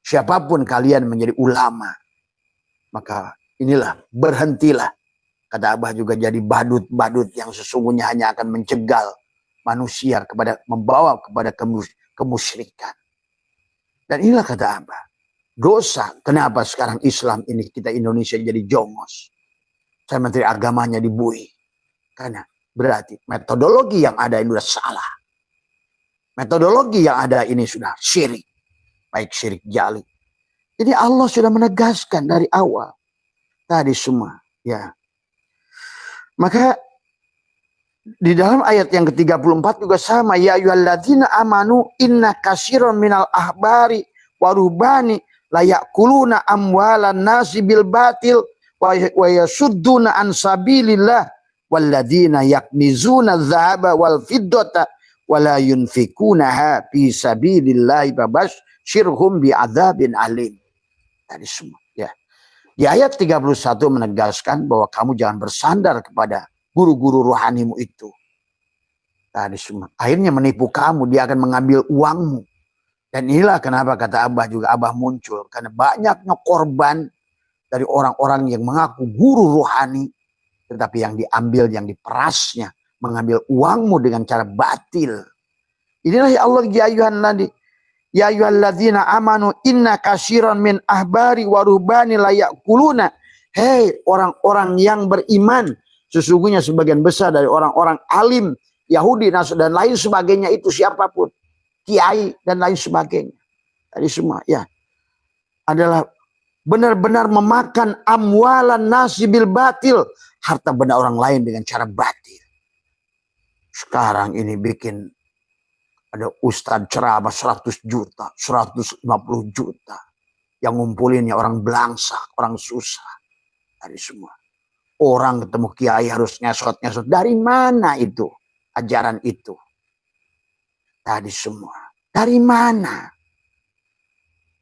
Siapapun kalian menjadi ulama, maka inilah, berhentilah. Kata Abah juga, jadi badut-badut yang sesungguhnya hanya akan mencegal manusia kepada, membawa kepada kemusyrikan. Dan inilah kata Abah, dosa. Kenapa sekarang Islam ini, kita Indonesia jadi jongos? Saya Menteri Agamanya dibui. Karena berarti metodologi yang ada ini sudah salah. Metodologi yang ada ini sudah syirik. Baik syirik jali. Jadi Allah sudah menegaskan dari awal. Tadi semua. Ya. Maka di dalam ayat yang ke-34 juga sama. Ya ayyuhalladzina amanu inna katsiran minal ahbari warubani layakuluna amwalan nasi bil batil wa yasudduna an sabilillah walladzina yaknizuna dzahaba wal fiddata wala yunfikunaha fi sabilillah fabasyirhum bi'adzabin alim. Tadi semua ya. Di ayat 31 menegaskan bahwa kamu jangan bersandar kepada guru-guru rohanimu itu. Tadi semua. Akhirnya menipu kamu, dia akan mengambil uangmu. Dan inilah kenapa kata Abah juga, Abah muncul. Karena banyaknya korban dari orang-orang yang mengaku guru rohani, tetapi yang diambil, yang diperasnya, mengambil uangmu dengan cara batil. Inilah ya Allah, ya ayuhan nadi. Ya ayyuhalladzina amanu inna katsiran min ahbari wa ruhbani la yakuluna. Hei orang-orang yang beriman, sesungguhnya sebagian besar dari orang-orang alim Yahudi dan lain sebagainya itu siapapun, kiai dan lain sebagainya. Tadi semua ya adalah benar-benar memakan amwalan nasi bil batil, harta benda orang lain dengan cara batil. Sekarang ini bikin ada ustadz ceramah 100 juta, 150 juta. Yang ngumpulinnya orang belangsa, orang susah. Dari semua. Orang ketemu kiai harus ngesot-ngesot. Dari mana itu? Ajaran itu. Tadi semua. Dari mana?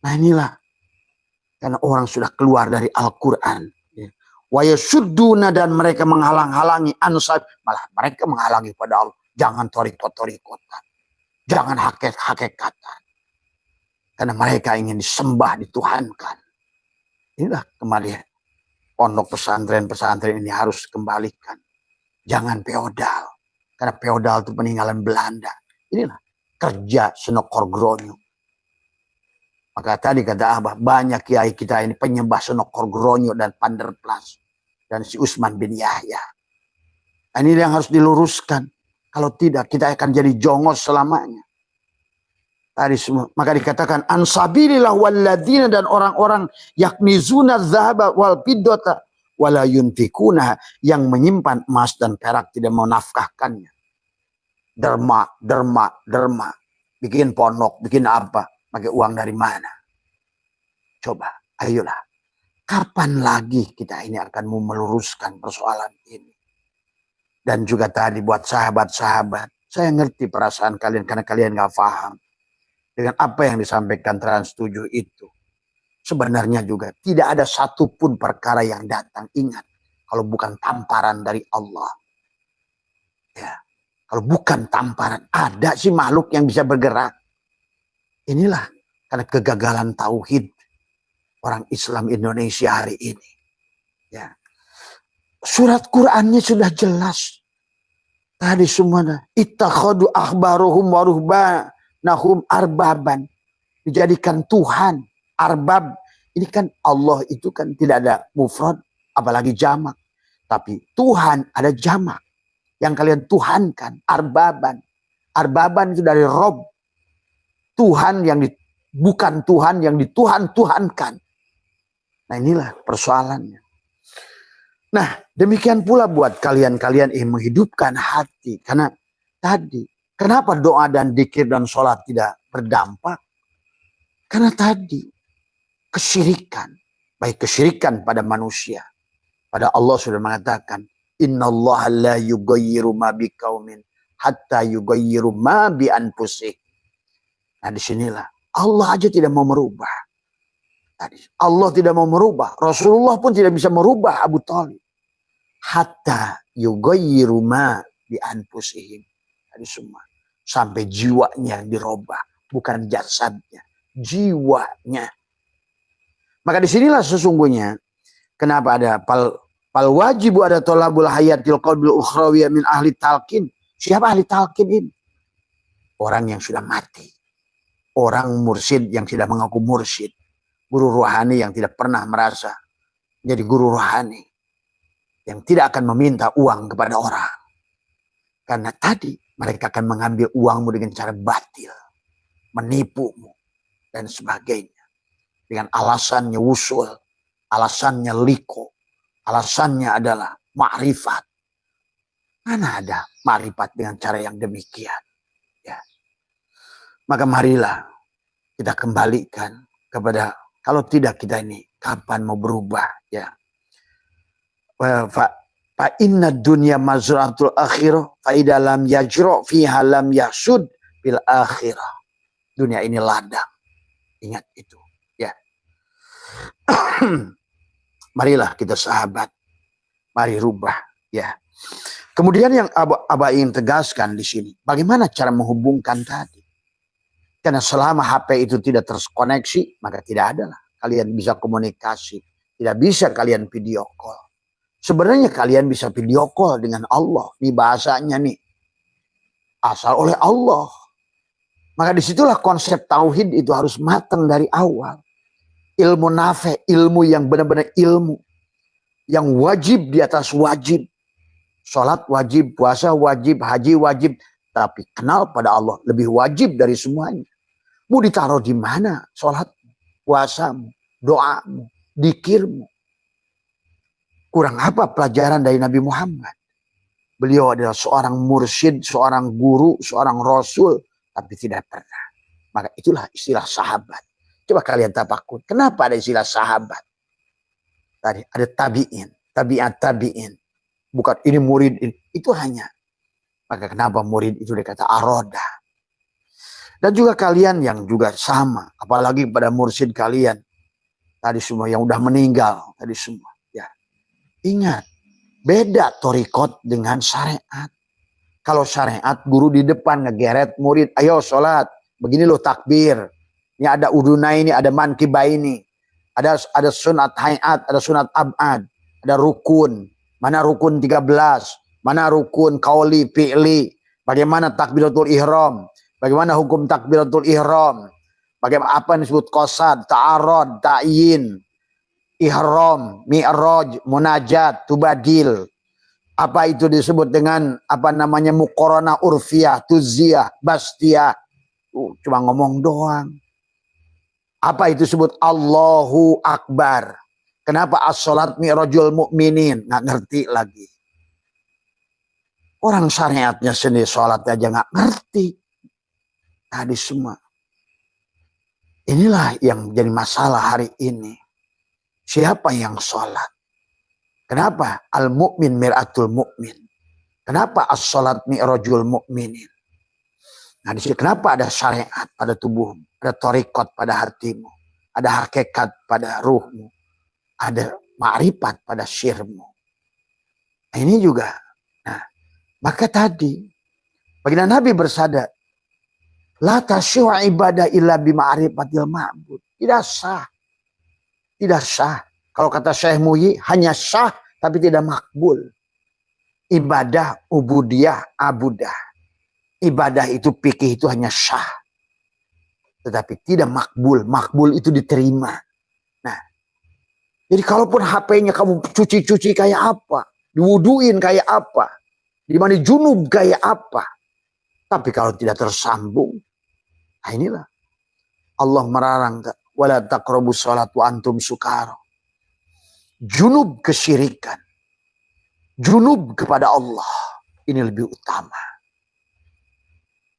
Nah inilah. Karena orang sudah keluar dari Al-Quran. Wa yasudduna, dan mereka menghalang-halangi ansab. Malah mereka menghalangi pada Allah. Jangan torikot-torikotan. Jangan hakekatan. Karena mereka ingin disembah, dituhankan. Inilah kembali pondok pesantren-pesantren ini harus dikembalikan. Jangan feodal. Karena feodal itu peninggalan Belanda. Inilah kerja senokor gronyo. Maka tadi kata Abah, banyak kiai kita ini penyembah senokor gronyo dan panderplas. Dan si Utsman bin Yahya. Ini yang harus diluruskan. Kalau tidak, kita akan jadi jongos selamanya. Tadi semua. Maka dikatakan ansabilillah walladzina, dan orang-orang yaknizuna dzahaba wal fiddata wala yunfikuna, yang menyimpan emas dan perak tidak menafkahkannya. Derma. Bikin pondok, bikin apa? Pakai uang dari mana? Coba, ayolah. Kapan lagi kita ini akan meluruskan persoalan ini? Dan juga tadi buat sahabat-sahabat, saya ngerti perasaan kalian karena kalian gak paham dengan apa yang disampaikan Trans 7 itu. Sebenarnya juga tidak ada satupun perkara yang datang, ingat, kalau bukan tamparan dari Allah. Ya, kalau bukan tamparan, ada sih makhluk yang bisa bergerak. Inilah karena kegagalan tauhid orang Islam Indonesia hari ini. Ya. Surat Qur'annya sudah jelas. Tadi semuanya. Ittakhadu akhbaruhum wa ruhbanahum arbaban. Dijadikan Tuhan. Arbab. Ini kan Allah itu kan tidak ada mufrad. Apalagi jamak. Tapi Tuhan ada jamak. Yang kalian tuhankan. Arbaban. Arbaban itu dari Rob. Tuhan yang bukan Tuhan yang dituhan-tuhankan. Nah inilah persoalannya. Nah, demikian pula buat kalian-kalian yang menghidupkan hati. Karena tadi, kenapa doa dan dzikir dan sholat tidak berdampak? Karena tadi, kesyirikan. Baik kesyirikan pada manusia. Pada Allah sudah mengatakan, innallaha la yughayyiru ma biqaumin hatta yughayyiru ma bi anfusihim. Nah disinilah, Allah aja tidak mau merubah. Tadi, Allah tidak mau merubah. Rasulullah pun tidak bisa merubah Abu Thalib. Hatta yughayyiru ma bi anfusihim. Tadi semua. Sampai jiwanya dirubah. Bukan jasadnya. Jiwanya. Maka disinilah sesungguhnya kenapa ada pal wajibu ada tolabul hayatil qalbil ukhrawiyah min ahli talqin. Siapa ahli talqin ini? Orang yang sudah mati. Orang mursyid yang tidak mengaku mursyid. Guru rohani yang tidak pernah merasa jadi guru rohani. Yang tidak akan meminta uang kepada orang. Karena tadi mereka akan mengambil uangmu dengan cara batil. Menipumu. Dan sebagainya. Dengan alasannya usul. Alasannya liko. Alasannya adalah ma'rifat. Mana ada ma'rifat dengan cara yang demikian. Ya. Maka marilah kita kembalikan kepada, kalau tidak kita ini kapan mau berubah, ya. Fa inna dunya mazratul akhirah fa idza lam yajra fiha lam yasud fil akhirah. Dunia ini ladang. Ingat itu, ya. Marilah kita sahabat. Mari rubah, ya. Kemudian yang Abah ingin tegaskan di sini, bagaimana cara menghubungkan tadi? Karena selama HP itu tidak terkoneksi, maka tidak ada lah kalian bisa komunikasi. Tidak bisa kalian video call. Sebenarnya kalian bisa video call dengan Allah. Ini bahasanya nih. Asal oleh Allah. Maka disitulah konsep tauhid itu harus matang dari awal. Ilmu nafe, ilmu yang benar-benar ilmu. Yang wajib di atas wajib. Sholat wajib, puasa wajib, haji wajib. Tapi kenal pada Allah lebih wajib dari semuanya. Mau ditaruh di mana? Sholatmu, puasamu, doamu, dikirmu. Kurang apa pelajaran dari Nabi Muhammad? Beliau adalah seorang mursyid, seorang guru, seorang rasul. Tapi tidak pernah. Maka itulah istilah sahabat. Coba kalian tafakur. Kenapa ada istilah sahabat? Tadi ada tabi'in, tabi'in. Bukan ini murid ini. Itu hanya. Maka kenapa murid itu dikata aroda. Dan juga kalian yang juga sama. Apalagi pada mursyid kalian. Tadi semua yang udah meninggal. Tadi semua. Ya. Ingat. Beda torikot dengan syariat. Kalau syariat guru di depan ngegeret murid. Ayo sholat. Begini loh takbir. Ini ada uduna ini. Ada mankibah ini. Ada sunat hayat. Ada sunat abad. Ada rukun. Mana rukun 13? Mana rukun kauli fi'li? Bagaimana takbiratul ihram? Bagaimana hukum takbiratul ihram? Bagaimana apa yang disebut qasad, ta'arud, ta'yin, ihram, mi'raj, munajat, tubadil. Apa itu disebut dengan apa namanya muqaranah urfiyah, tuziyah, bastiyah. Cuma ngomong doang. Apa itu disebut Allahu Akbar? Kenapa as-salat mi'rajul mu'minin? Nggak ngerti lagi. Orang syariatnya sendiri sholat aja nggak ngerti. Tadi semua. Inilah yang jadi masalah hari ini. Siapa yang sholat? Kenapa? Al-mu'min mir'atul mu'min. Kenapa as-salat mi'rajul mu'minin? Nah disini kenapa ada syariat pada tubuhmu? Ada torikot pada hatimu. Ada hakikat pada ruhmu. Ada ma'rifat pada syirmu. Nah, ini juga. Nah, maka tadi baginda Nabi bersabda, la tasyu'u ibadah illa bima'rifatil ma'bud. Tidak sah. Tidak sah. Kalau kata Syekh Muhyi, hanya sah tapi tidak makbul. Ibadah, ubudiyah, abudah. Ibadah itu fikih itu hanya sah. Tetapi tidak makbul. Makbul itu diterima. Nah, jadi kalaupun HP-nya kamu cuci-cuci kayak apa, diwuduin kayak apa, dimandi junub kayak apa, tapi kalau tidak tersambung, nah inilah Allah melarang wala taqrabus shalat wa antum sukara. Junub kesyirikan, junub kepada Allah ini lebih utama.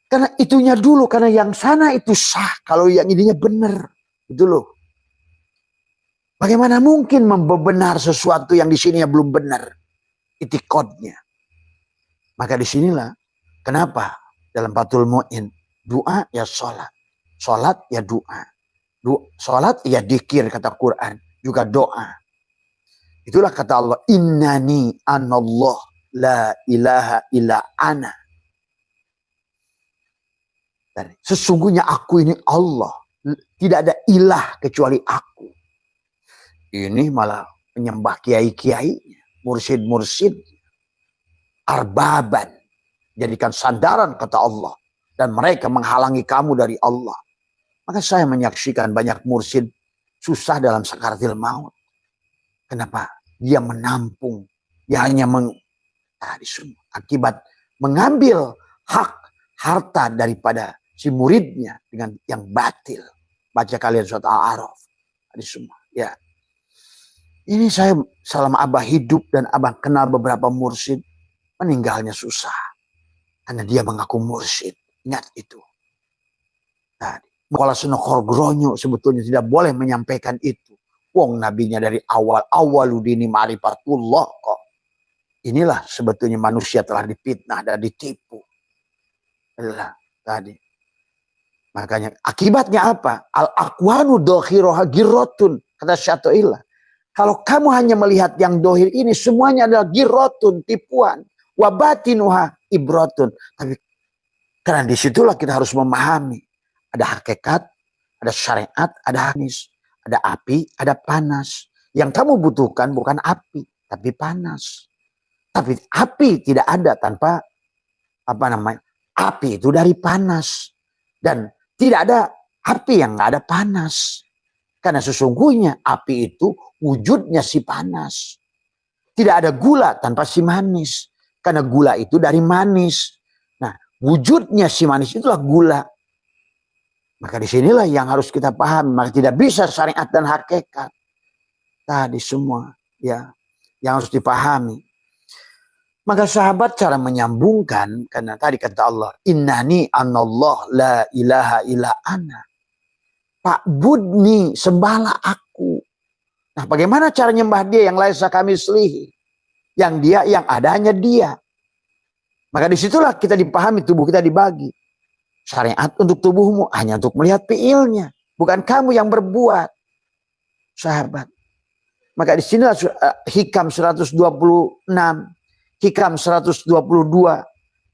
Karena itunya dulu, karena yang sana itu sah, kalau yang ininya benar, itu loh. Bagaimana mungkin membenar sesuatu yang di sini belum benar? Itikadnya. Maka disinilah kenapa dalam Fathul Mu'in doa ya sholat. Sholat ya doa. Sholat ya dikir kata Quran. Juga doa. Itulah kata Allah. Innani anallah la ilaha illa ana. Sesungguhnya aku ini Allah. Tidak ada ilah kecuali aku. Ini malah menyembah kiai-kiai, mursyid-mursyid, arbaban. Jadikan sandaran kata Allah. Dan mereka menghalangi kamu dari Allah. Maka saya menyaksikan banyak mursyid susah dalam sakaratil maut. Kenapa? Dia menampung. Dia hanya akibat mengambil hak harta daripada si muridnya dengan yang batil. Baca kalian surat Al-A'raf. Ya. Ini saya selama Abah hidup dan Abah kenal beberapa mursyid, meninggalnya susah. Karena dia mengaku mursyid. Ingat itu. Nah, Mola Senokor Gronyo sebetulnya tidak boleh menyampaikan itu. Wong nabinya dari awaludini ma'rifatullah kok. Inilah sebetulnya manusia telah dipitnah dan ditipu. Adalah tadi. Makanya akibatnya apa? Al-aqwanu dohiroha girotun. Kata Syatu'illah. Kalau kamu hanya melihat yang dohir ini, semuanya adalah girotun, tipuan. Wabatinuha ibrotun. Tapi karena disitulah kita harus memahami. Ada hakikat, ada syariat, ada hadis. Ada api, ada panas. Yang kamu butuhkan bukan api, tapi panas. Tapi api tidak ada tanpa api itu dari panas. Dan tidak ada api yang nggak ada panas. Karena sesungguhnya api itu wujudnya si panas. Tidak ada gula tanpa si manis. Karena gula itu dari manis. Nah, wujudnya si manis itulah gula. Maka disinilah yang harus kita pahami. Maka tidak bisa syariat dan hakikat. Tadi semua ya yang harus dipahami. Maka sahabat cara menyambungkan, karena tadi kata Allah, innani anallah la ilaha illa ana. Pak Budni, sembahlah aku. Nah, bagaimana cara nyembah dia yang laisa kami selihi? Yang dia, yang ada hanya dia. Maka disitulah kita dipahami tubuh kita dibagi. Syariat untuk tubuhmu hanya untuk melihat fiilnya. Bukan kamu yang berbuat. Sahabat. Maka disinilah hikam 126. Hikam 122.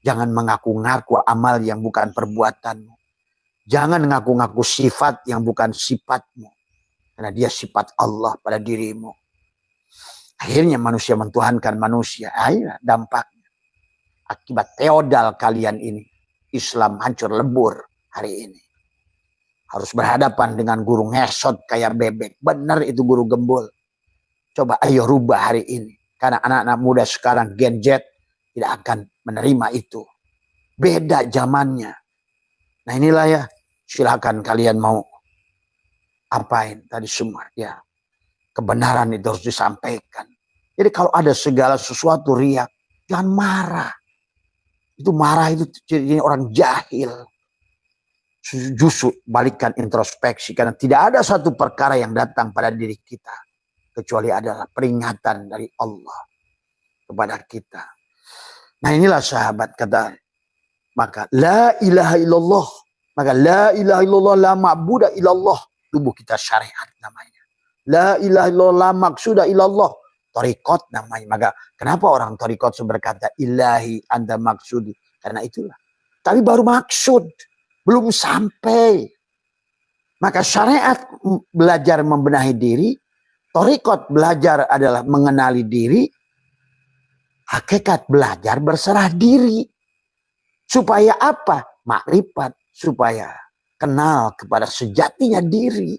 Jangan mengaku-ngaku amal yang bukan perbuatanmu. Jangan ngaku-ngaku sifat yang bukan sifatmu. Karena dia sifat Allah pada dirimu. Akhirnya manusia mentuhankan manusia. Akhirnya dampaknya. Akibat feodal kalian ini. Islam hancur lebur hari ini. Harus berhadapan dengan guru ngesot kayak bebek. Benar itu guru gembul. Coba ayo rubah hari ini. Karena anak-anak muda sekarang Gen Z tidak akan menerima itu. Beda zamannya. Nah inilah ya. Silakan kalian mau apain tadi semua. Ya. Kebenaran itu harus disampaikan. Jadi kalau ada segala sesuatu riak. Jangan marah. Itu marah itu jadi orang jahil. Justru balikkan introspeksi. Karena tidak ada satu perkara yang datang pada diri kita. Kecuali adalah peringatan dari Allah kepada kita. Nah inilah sahabat kata. Maka la ilaha illallah. Maka la ilaha illallah la ma'buda illallah. Tubuh kita syariat namanya. La ilaha illallah la maksuda illallah. Torikot namanya. Maka kenapa orang torikot berkata ilahi anda maksudi. Karena itulah. Tapi baru maksud. Belum sampai. Maka syariat belajar membenahi diri. Torikot belajar adalah mengenali diri. Hakikat belajar berserah diri. Supaya apa? Makrifat. Supaya kenal kepada sejatinya diri.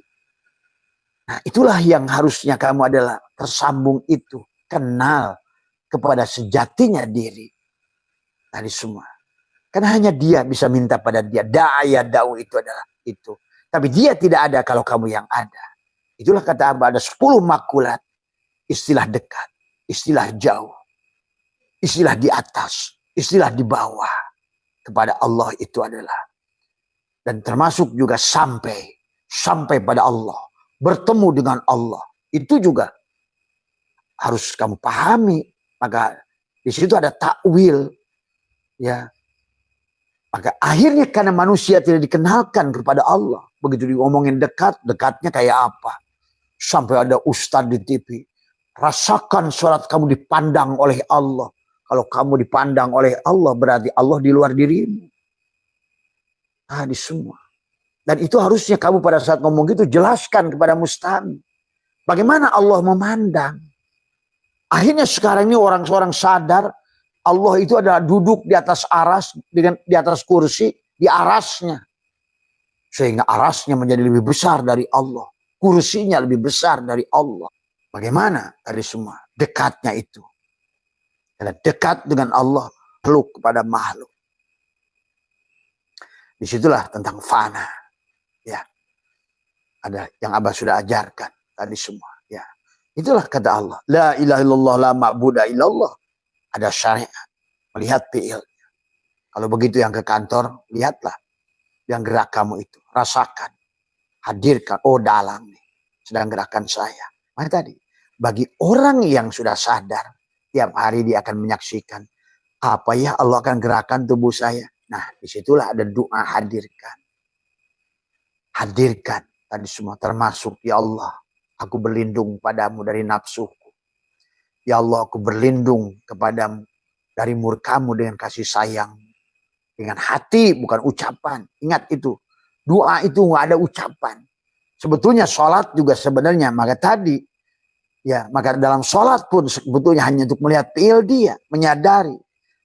Nah itulah yang harusnya kamu adalah tersambung itu. Kenal kepada sejatinya diri. Tadi semua. Karena hanya dia bisa minta pada dia. Da'aya da'u itu adalah itu. Tapi dia tidak ada kalau kamu yang ada. Itulah kata Abah ada 10 makulat. Istilah dekat. Istilah jauh. Istilah di atas. Istilah di bawah. Kepada Allah itu adalah. Dan termasuk juga sampai. Sampai pada Allah. Bertemu dengan Allah. Itu juga. Harus kamu pahami. Maka di situ ada takwil. Ya. Maka akhirnya karena manusia tidak dikenalkan kepada Allah. Begitu diomongin dekat. Dekatnya kayak apa. Sampai ada ustadz di TV. Rasakan surat kamu dipandang oleh Allah. Kalau kamu dipandang oleh Allah berarti Allah di luar dirimu. Di semua. Dan itu harusnya kamu pada saat ngomong gitu jelaskan kepada mustami. Bagaimana Allah memandang? Akhirnya sekarang ini orang-orang sadar Allah itu adalah duduk di atas aras, dengan di atas kursi, di arasnya. Sehingga arasnya menjadi lebih besar dari Allah. Kursinya lebih besar dari Allah. Bagaimana dari semua? Dekatnya itu. Karena dekat dengan Allah, peluk kepada makhluk. Disitulah tentang fana. Ya. Ada yang Abah sudah ajarkan tadi semua. Ya. Itulah kata Allah. La ilaha illallah la ma'buda illallah. Ada syariat. Melihat fi'ilnya. Kalau begitu yang ke kantor, lihatlah. Yang gerak kamu itu. Rasakan. Hadirkan. Oh dalam nih. Sedang gerakan saya. Mana tadi? Bagi orang yang sudah sadar. Tiap hari dia akan menyaksikan. Apa ya Allah akan gerakan tubuh saya. Nah disitulah ada doa hadirkan. Hadirkan. Tadi semua termasuk ya Allah. Aku berlindung padamu dari nafsuku. Ya Allah aku berlindung kepadamu dari murkamu dengan kasih sayang. Dengan hati bukan ucapan. Ingat itu. Doa itu nggak ada ucapan. Sebetulnya sholat juga sebenarnya. Maka tadi. Ya maka dalam sholat pun sebetulnya hanya untuk melihat fi'il dia. Menyadari.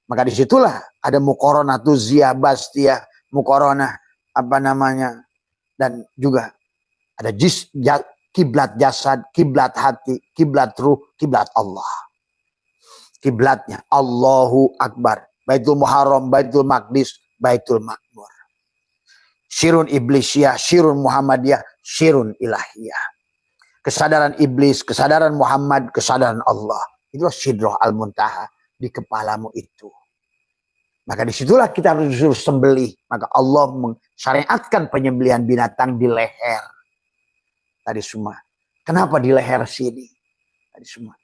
Maka disitulah ada muqaronah tu ziyabastia. Muqaronah apa namanya. Dan juga ada kiblat jasad, kiblat hati, kiblat ruh, kiblat Allah. Kiblatnya Allahu Akbar. Baitul Muharram, Baitul Maqdis, Baitul Makmur. Syirun Iblisiyah, Syirun Muhammadiyah, Syirun Ilahiyah. Kesadaran Iblis, kesadaran Muhammad, kesadaran Allah. Itulah Sidroh Al-Muntaha di kepalamu itu. Maka disitulah kita harus sembelih. Maka Allah mensyariatkan penyembelihan binatang di leher. Tadi semua. Kenapa di leher sini? Tadi semua.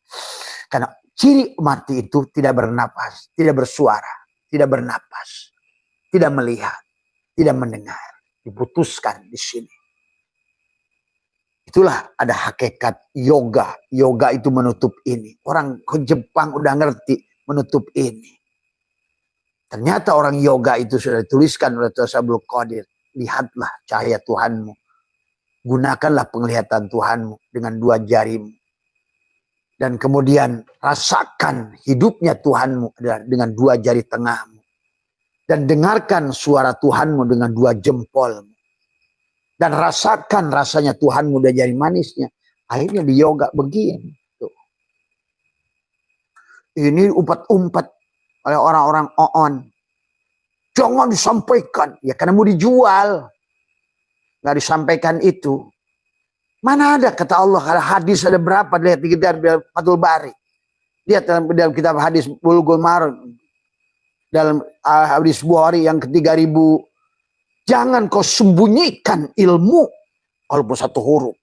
Karena ciri mati itu tidak bernapas, tidak bersuara, tidak bernapas, tidak melihat, tidak mendengar. Diputuskan di sini. Itulah ada hakikat yoga. Yoga itu menutup ini. Orang ke Jepang udah ngerti menutup ini. Ternyata orang yoga itu sudah dituliskan oleh Tasawwuf Qadir. Lihatlah cahaya Tuhanmu. Gunakanlah penglihatan Tuhanmu dengan dua jarimu. Dan kemudian rasakan hidupnya Tuhanmu dengan dua jari tengahmu. Dan dengarkan suara Tuhanmu dengan dua jempolmu. Dan rasakan rasanya Tuhanmu dan jari manisnya. Akhirnya di yoga begini. Tuh. Ini umpat-umpat oleh orang-orang on. Jangan disampaikan. Ya karena mau dijual. Nggak disampaikan itu. Mana ada kata Allah. Hadis ada berapa. Lihat di kitab Fathul Bari. Lihat dalam kitab hadis Bulughul Maram. Dalam hadis Bukhari yang ke-3000. Jangan kau sembunyikan ilmu. Walaupun satu huruf.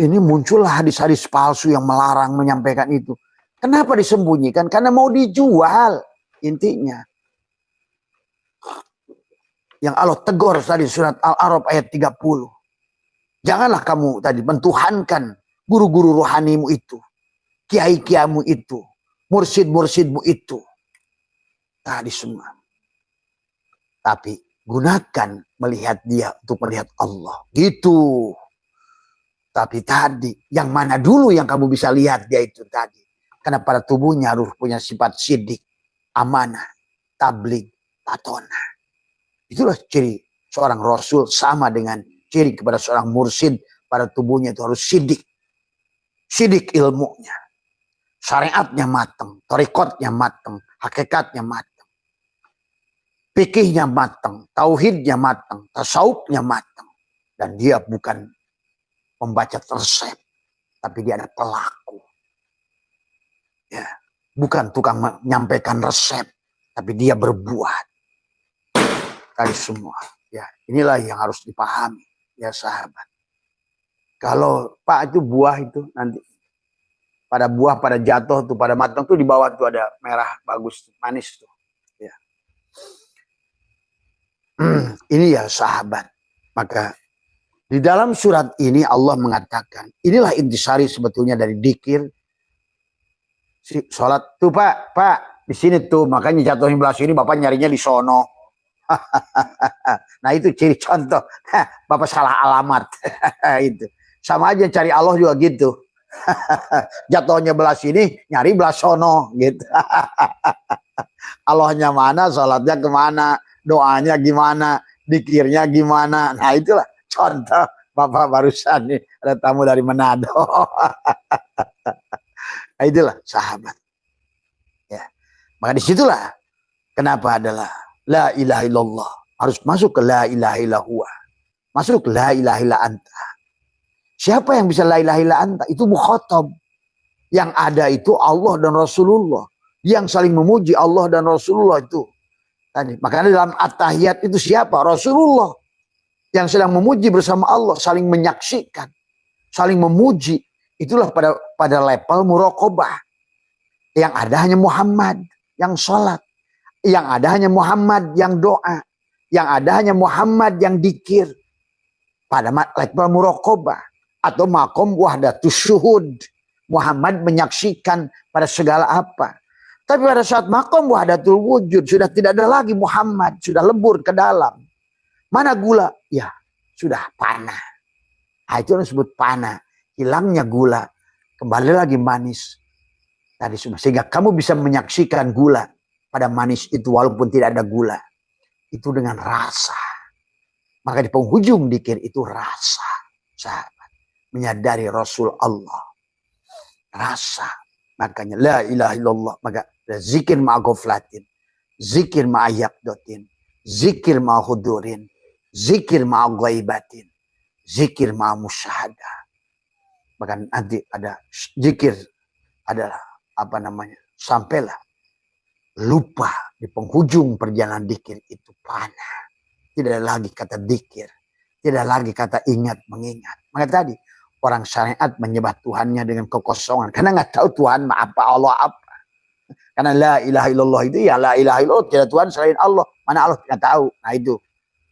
Ini muncullah hadis-hadis palsu yang melarang menyampaikan itu. Kenapa disembunyikan? Karena mau dijual. Intinya. Yang Allah tegur tadi surat Al-A'raf ayat 30. Janganlah kamu tadi mentuhankan guru-guru rohanimu itu. Kiai-kiamu itu. Mursid-mursidmu itu. Tadi semua. Tapi gunakan melihat dia untuk melihat Allah. Gitu. Tapi tadi yang mana dulu yang kamu bisa lihat dia itu tadi. Karena pada tubuhnya harus punya sifat sidik. Amanah. Tabligh. Patonah. Itulah ciri seorang Rasul sama dengan ciri kepada seorang mursid pada tubuhnya itu harus sidik. Sidik ilmunya. Syariatnya matang. Torikotnya matang. Hakikatnya matang. Fikihnya matang. Tauhidnya matang. Tasawufnya matang. Dan dia bukan pembaca resep. Tapi dia ada pelaku. Ya. Bukan tukang menyampaikan resep. Tapi dia berbuat. Tadi semua. Ya, inilah yang harus dipahami. Ya sahabat. Kalau Pak itu buah itu nanti. Pada buah, pada jatuh tuh, pada matang tuh di bawah tuh ada merah bagus, manis tuh. Ya. Ini ya sahabat. Maka di dalam surat ini Allah mengatakan. Inilah intisari sebetulnya dari dzikir. Sholat tuh Pak. Di sini tuh. Makanya jatuhnya belah sini Bapak nyarinya di sono. Nah itu ciri contoh. Bapak salah alamat. Itu. Sama aja cari Allah juga gitu. Jatuhnya belah sini, nyari belah sono gitu. Allahnya mana, sholatnya kemana, doanya gimana, dikirnya gimana. Nah itulah contoh Bapak barusan nih, ada tamu dari Manado. Nah, itulah sahabat. Ya. Maka disitulah kenapa adalah la ilaha illallah. Harus masuk ke la ilaha illallah. Masuk ke la ilaha illa anta. Siapa yang bisa la ilaha illa anta? Itu mukhatab. Yang ada itu Allah dan Rasulullah. Yang saling memuji Allah dan Rasulullah itu. Tadi. Makanya dalam at-tahiyat itu siapa? Rasulullah. Yang sedang memuji bersama Allah. Saling menyaksikan. Saling memuji. Itulah pada level muraqabah. Yang ada hanya Muhammad yang sholat. Yang ada hanya Muhammad yang doa. Yang ada hanya Muhammad yang dikir. Pada level muraqabah. Atau makom wahdatus syuhud. Muhammad menyaksikan pada segala apa. Tapi pada saat makom wahdatul wujud. Sudah tidak ada lagi Muhammad. Sudah lebur ke dalam. Mana gula? Ya sudah panah. Nah, itu disebut panah. Hilangnya gula. Kembali lagi manis. Tadi semua. Sehingga kamu bisa menyaksikan gula pada manis itu walaupun tidak ada gula. Itu dengan rasa. Maka di penghujung dikir itu rasa. Sahabat. Menyadari Rasul Allah. Rasa. Makanya la ilaha illallah. Maka zikir ma'agoflatin. Zikir ma'ayakdotin. Zikir ma'hudurin. Zikir ma'agaibatin. Zikir ma'amusyahadah. Maka nanti ada zikir. Adalah apa namanya. Sampailah. Lupa di penghujung perjalanan dikir itu panah. Tidak ada lagi kata dikir. Tidak lagi kata ingat mengingat. Maka tadi. Orang syariat menyembah Tuhannya dengan kekosongan. Karena nggak tahu Tuhan apa, Allah apa. Karena la ilaha illallah itu ya la ilaha illallah. Tidak Tuhan selain Allah. Mana Allah tidak tahu. Nah itu.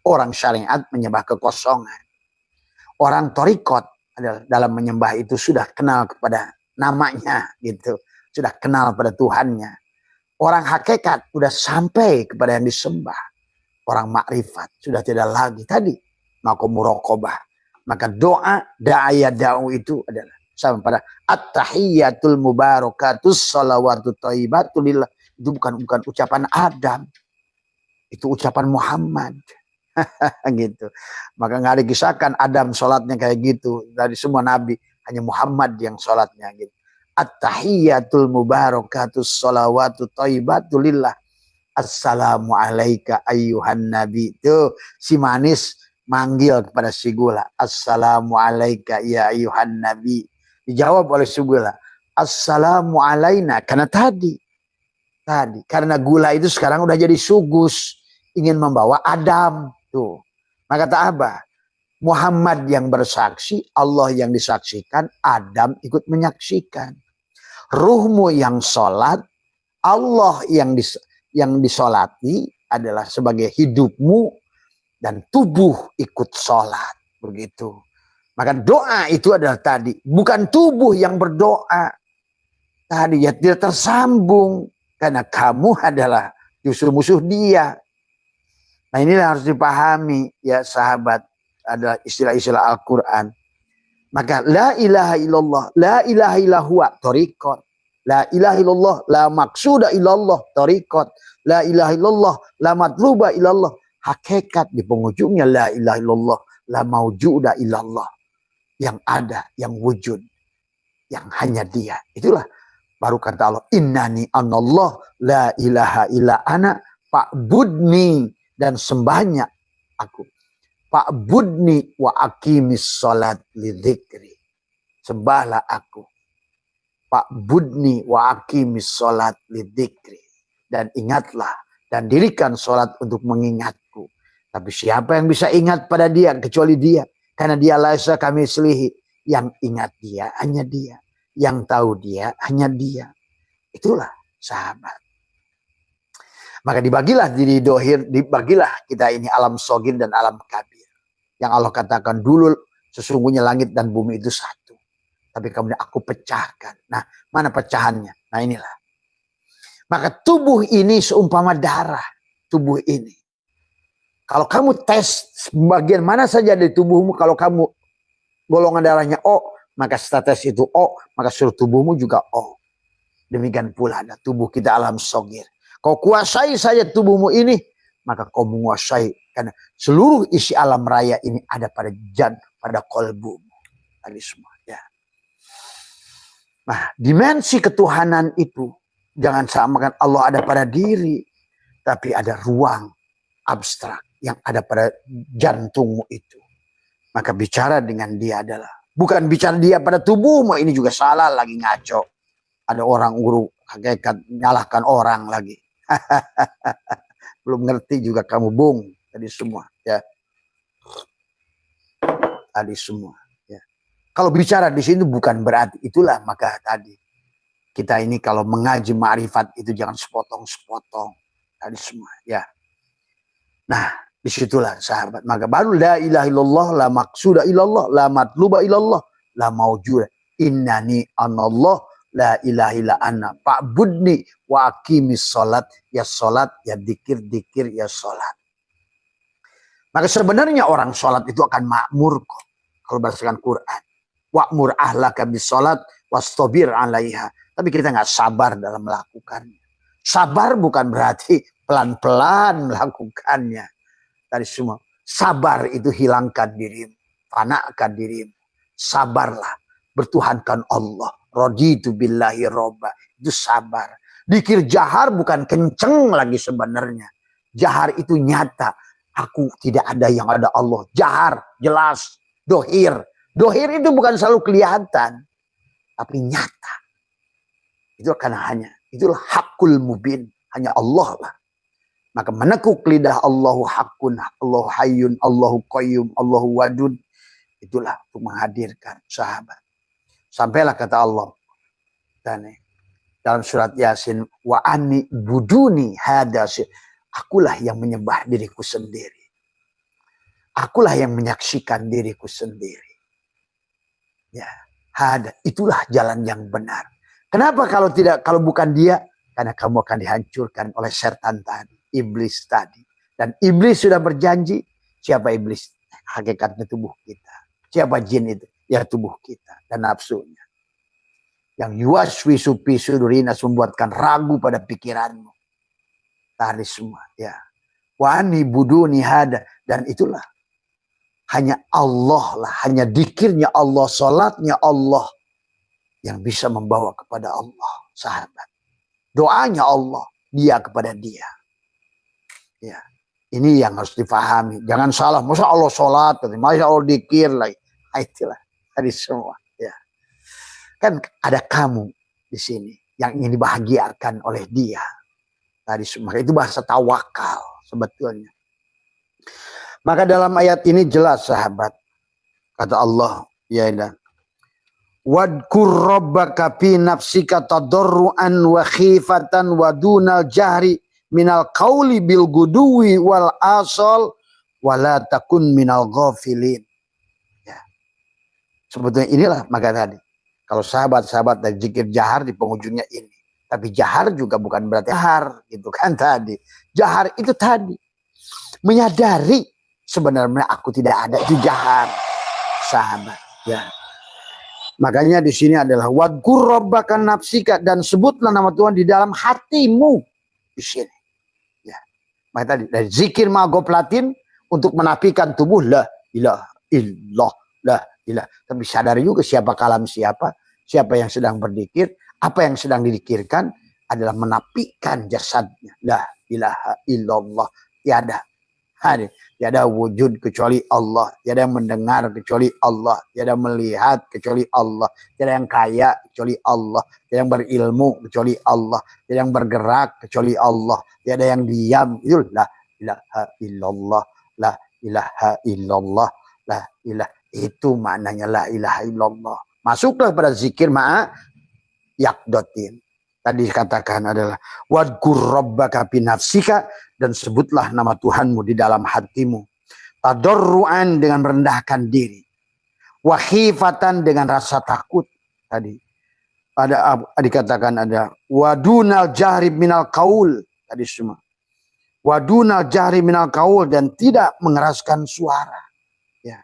Orang syariat menyembah kekosongan. Orang torikot adalah dalam menyembah itu sudah kenal kepada namanya. Gitu. Sudah kenal pada Tuhannya. Orang hakikat sudah sampai kepada yang disembah. Orang makrifat sudah tidak lagi. Tadi. Maka muraqabah. Maka doa da'aya da'u itu adalah sama pada at-tahiyyatul mubarakatus shalawatut thayyibatulillah. Itu bukan ucapan Adam. Itu ucapan Muhammad. Gitu. Maka nggak dikisahkan Adam sholatnya kayak gitu. Dari semua nabi hanya Muhammad yang sholatnya gitu. At-tahiyyatul mubarakatus shalawatut thayyibatulillah. Assalamu alayka ayyuhan nabi. Itu si manis manggil kepada si gula. Assalamu alayka ya ayuhan nabi. Dijawab oleh si gula. Assalamu alayna. Karena tadi. Karena gula itu sekarang udah jadi sugus. Ingin membawa Adam. Tuh. Maka kata Abah. Muhammad yang bersaksi. Allah yang disaksikan. Adam ikut menyaksikan. Ruhmu yang sholat. Allah yang disolati adalah sebagai hidupmu. Dan tubuh ikut sholat. Begitu. Maka doa itu adalah tadi. Bukan tubuh yang berdoa. Tadi ya tidak tersambung. Karena kamu adalah justru musuh dia. Nah inilah harus dipahami. Ya sahabat. Adalah istilah-istilah Al-Quran. Maka la ilaha illallah. La ilaha illallah. Torikot. La ilaha illallah. La maksuda illallah. Torikot. La ilaha illallah. La matluba illallah. Hakikat di penghujungnya la ilaha illallah, la maujuda illallah. Yang ada, yang wujud, yang hanya dia. Itulah baru kata Allah, innani anallah la ilaha illa ana fa'budni, dan sembahnya aku. Fa'budni wa aqimis salat lidzikri. Sembahlah aku. Fa'budni wa aqimis salat lidzikri. Dan ingatlah dan dirikan salat untuk mengingatku. Tapi siapa yang bisa ingat pada dia kecuali dia? Karena dia laisa kamitslihi. Yang ingat dia hanya dia. Yang tahu dia hanya dia. Itulah sahabat. Maka dibagilah diri dohir, dibagilah kita ini alam sogir dan alam kabir. Yang Allah katakan dulu sesungguhnya langit dan bumi itu satu. Tapi kemudian aku pecahkan. Nah mana pecahannya? Nah inilah. Maka tubuh ini seumpama darah. Tubuh ini. Kalau kamu tes bagian mana saja dari tubuhmu, kalau kamu golongan darahnya O, maka status itu O, maka seluruh tubuhmu juga O. Demikian pula ada tubuh kita alam sogir. Kau kuasai saja tubuhmu ini, maka kau menguasai. Karena seluruh isi alam raya ini ada pada pada kolbumu. Tadi semua. Ya. Nah, dimensi ketuhanan itu, jangan samakan Allah ada pada diri, tapi ada ruang abstrak yang ada pada jantungmu itu. Maka bicara dengan dia adalah, bukan bicara dia pada tubuhmu, ini juga salah lagi, ngaco. Ada orang guru hakikat nyalahkan orang lagi. Belum ngerti juga kamu, Bung. Tadi semua, ya. Tadi semua, ya. Kalau bicara di sini bukan berarti itulah, maka tadi kita ini kalau mengaji ma'rifat itu jangan sepotong-sepotong. Tadi semua, ya. Nah, disitulah sahabat. Maka baru la ilaha illallah, la maqsuda illallah, la matluba illallah, la mawjuda. Innani anallah, la ilaha illa anna fa'budni wa aqimis sholat, ya sholat, ya dikir, ya sholat. Maka sebenarnya orang sholat itu akan makmur kok. Kalau berdasarkan Quran. Wa'mur ahlaka bis sholat wastabir 'alaiha. Tapi kita nggak sabar dalam melakukannya. Sabar bukan berarti pelan-pelan melakukannya. Tadi semua. Sabar itu hilangkan dirimu. Fanakan dirimu. Sabarlah. Bertuhankan Allah. Raditu billahi robba. Itu sabar. Dikir jahar bukan kenceng lagi sebenarnya. Jahar itu nyata. Aku tidak ada yang ada Allah. Jahar, jelas. Dohir. Dohir itu bukan selalu kelihatan. Tapi nyata. Itu karena hanya. Itulah hakul mubin. Hanya Allah lah. Maka menekuk lidah Allahu hakun. Allahu hayyun. Allahu qayyum. Allahu wadud. Itulah untuk menghadirkan sahabat. Sampailah kata Allah. Dan dalam surat Yasin. Wa ani buduni hadasir. Akulah yang menyembah diriku sendiri. Akulah yang menyaksikan diriku sendiri. Ya, itulah jalan yang benar. Kenapa kalau bukan dia? Karena kamu akan dihancurkan oleh setan tadi, iblis tadi. Dan iblis sudah berjanji. Siapa iblis? Hakikatnya tubuh kita. Siapa jin itu? Ya tubuh kita dan nafsunya. Yang yuwaswisu fi sudurinas, membuatkan ragu pada pikiranmu. Tadi semua, ya. Wani buduni hada, dan itulah hanya Allah lah, hanya dikirnya Allah, salatnya Allah yang bisa membawa kepada Allah, sahabat. Doanya Allah, dia kepada dia. Ya, ini yang harus difahami. Jangan salah, masa Allah salat, masa Allah dikir lagi. Itulah tadi semua, ya. Kan ada kamu di sini yang ingin dibahagiakan oleh dia. Tadi semua itu bahasa tawakal sebetulnya. Maka dalam ayat ini jelas sahabat. Kata Allah, ya ilah. Wadkur rabbaka fi nafsika tadarruan wa khifatan wa dunal jahri minal qawli bil guduwi wal asal wa la takun minal ghafilin. Ya. Sebetulnya inilah maka tadi. Kalau sahabat-sahabat dari zikir jahar di penghujungnya ini. Tapi jahar juga bukan berarti jahar, gitu kan tadi. Jahar itu tadi menyadari sebenarnya aku tidak ada, itu jahar, sahabat. Ya. Makanya di sini adalah wadkur rabbaka nafsika, dan sebutlah nama Tuhan di dalam hatimu di sini. Ya. Maka tadi dari zikir magoplatin untuk menafikan tubuh la ilaha illallah, la ilaha. Tapi sadari juga siapa kalam siapa yang sedang berzikir. Apa yang sedang didikirkan adalah menafikan jasadnya. La ilaha illallah. Tiada wujud kecuali Allah. Tiada yang mendengar kecuali Allah. Tiada melihat kecuali Allah. Tiada yang kaya kecuali Allah. Tiada yang berilmu kecuali Allah. Tiada yang bergerak kecuali Allah. Tiada yang diam. Itu la ilaha illallah. La ilaha illallah. La ilaha. Itu maknanya la ilaha illallah. Masuklah pada zikir yakdotin. Tadi dikatakan adalah wadkur rabbaka fi nafsika, dan sebutlah nama Tuhanmu di dalam hatimu. Tadarruan, dengan merendahkan diri. Wa khifatan, dengan rasa takut. Tadi dikatakan ada wadunal jahri minal qaul. Tadi semua. Wadunal jahri minal qaul, dan tidak mengeraskan suara. Ya.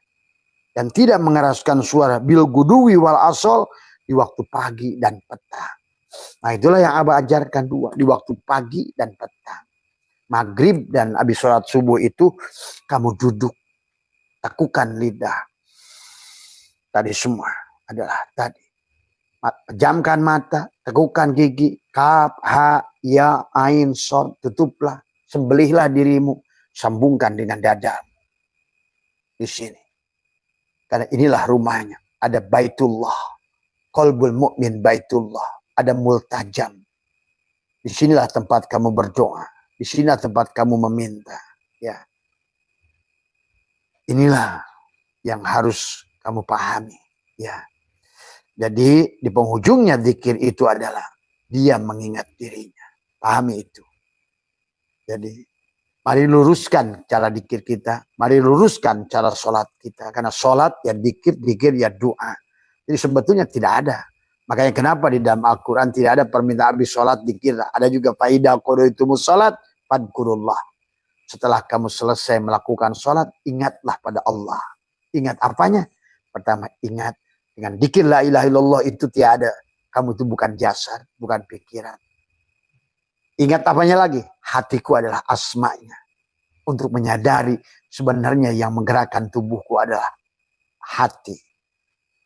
dan tidak mengeraskan suara bil guduwi wal asol, di waktu pagi dan petang. Nah, itulah yang Abah ajarkan dua, di waktu pagi dan petang. Maghrib dan habis sholat subuh itu kamu duduk, tekukan lidah. Tadi semua adalah tadi. Pejamkan mata, tekukan gigi, kaf, ha, ya, ain, sod, tutuplah, sembelihlah dirimu, sambungkan dengan dadamu. Di sini. Karena inilah rumahnya. Ada Baitullah. Qalbul mu'min Baitullah. Ada multajam. Disinilah tempat kamu berdoa. Disinilah tempat kamu meminta. Ya. Inilah yang harus kamu pahami. Ya. Jadi di penghujungnya zikir itu adalah dia mengingat dirinya. Pahami itu. Jadi mari luruskan cara zikir kita. Mari luruskan cara sholat kita. Karena sholat ya zikir, zikir ya doa. Jadi sebetulnya tidak ada. Makanya kenapa di dalam Al-Quran tidak ada permintaan habis sholat zikir. Ada juga faidah qadaytumus sholat fadkurullah. Setelah kamu selesai melakukan sholat, ingatlah pada Allah. Ingat apanya? Pertama, ingat dengan zikir la ilaha illallah itu tiada. Kamu itu bukan jasad, bukan pikiran. Ingat apanya lagi? Hatiku adalah asma'nya. Untuk menyadari sebenarnya yang menggerakkan tubuhku adalah hati.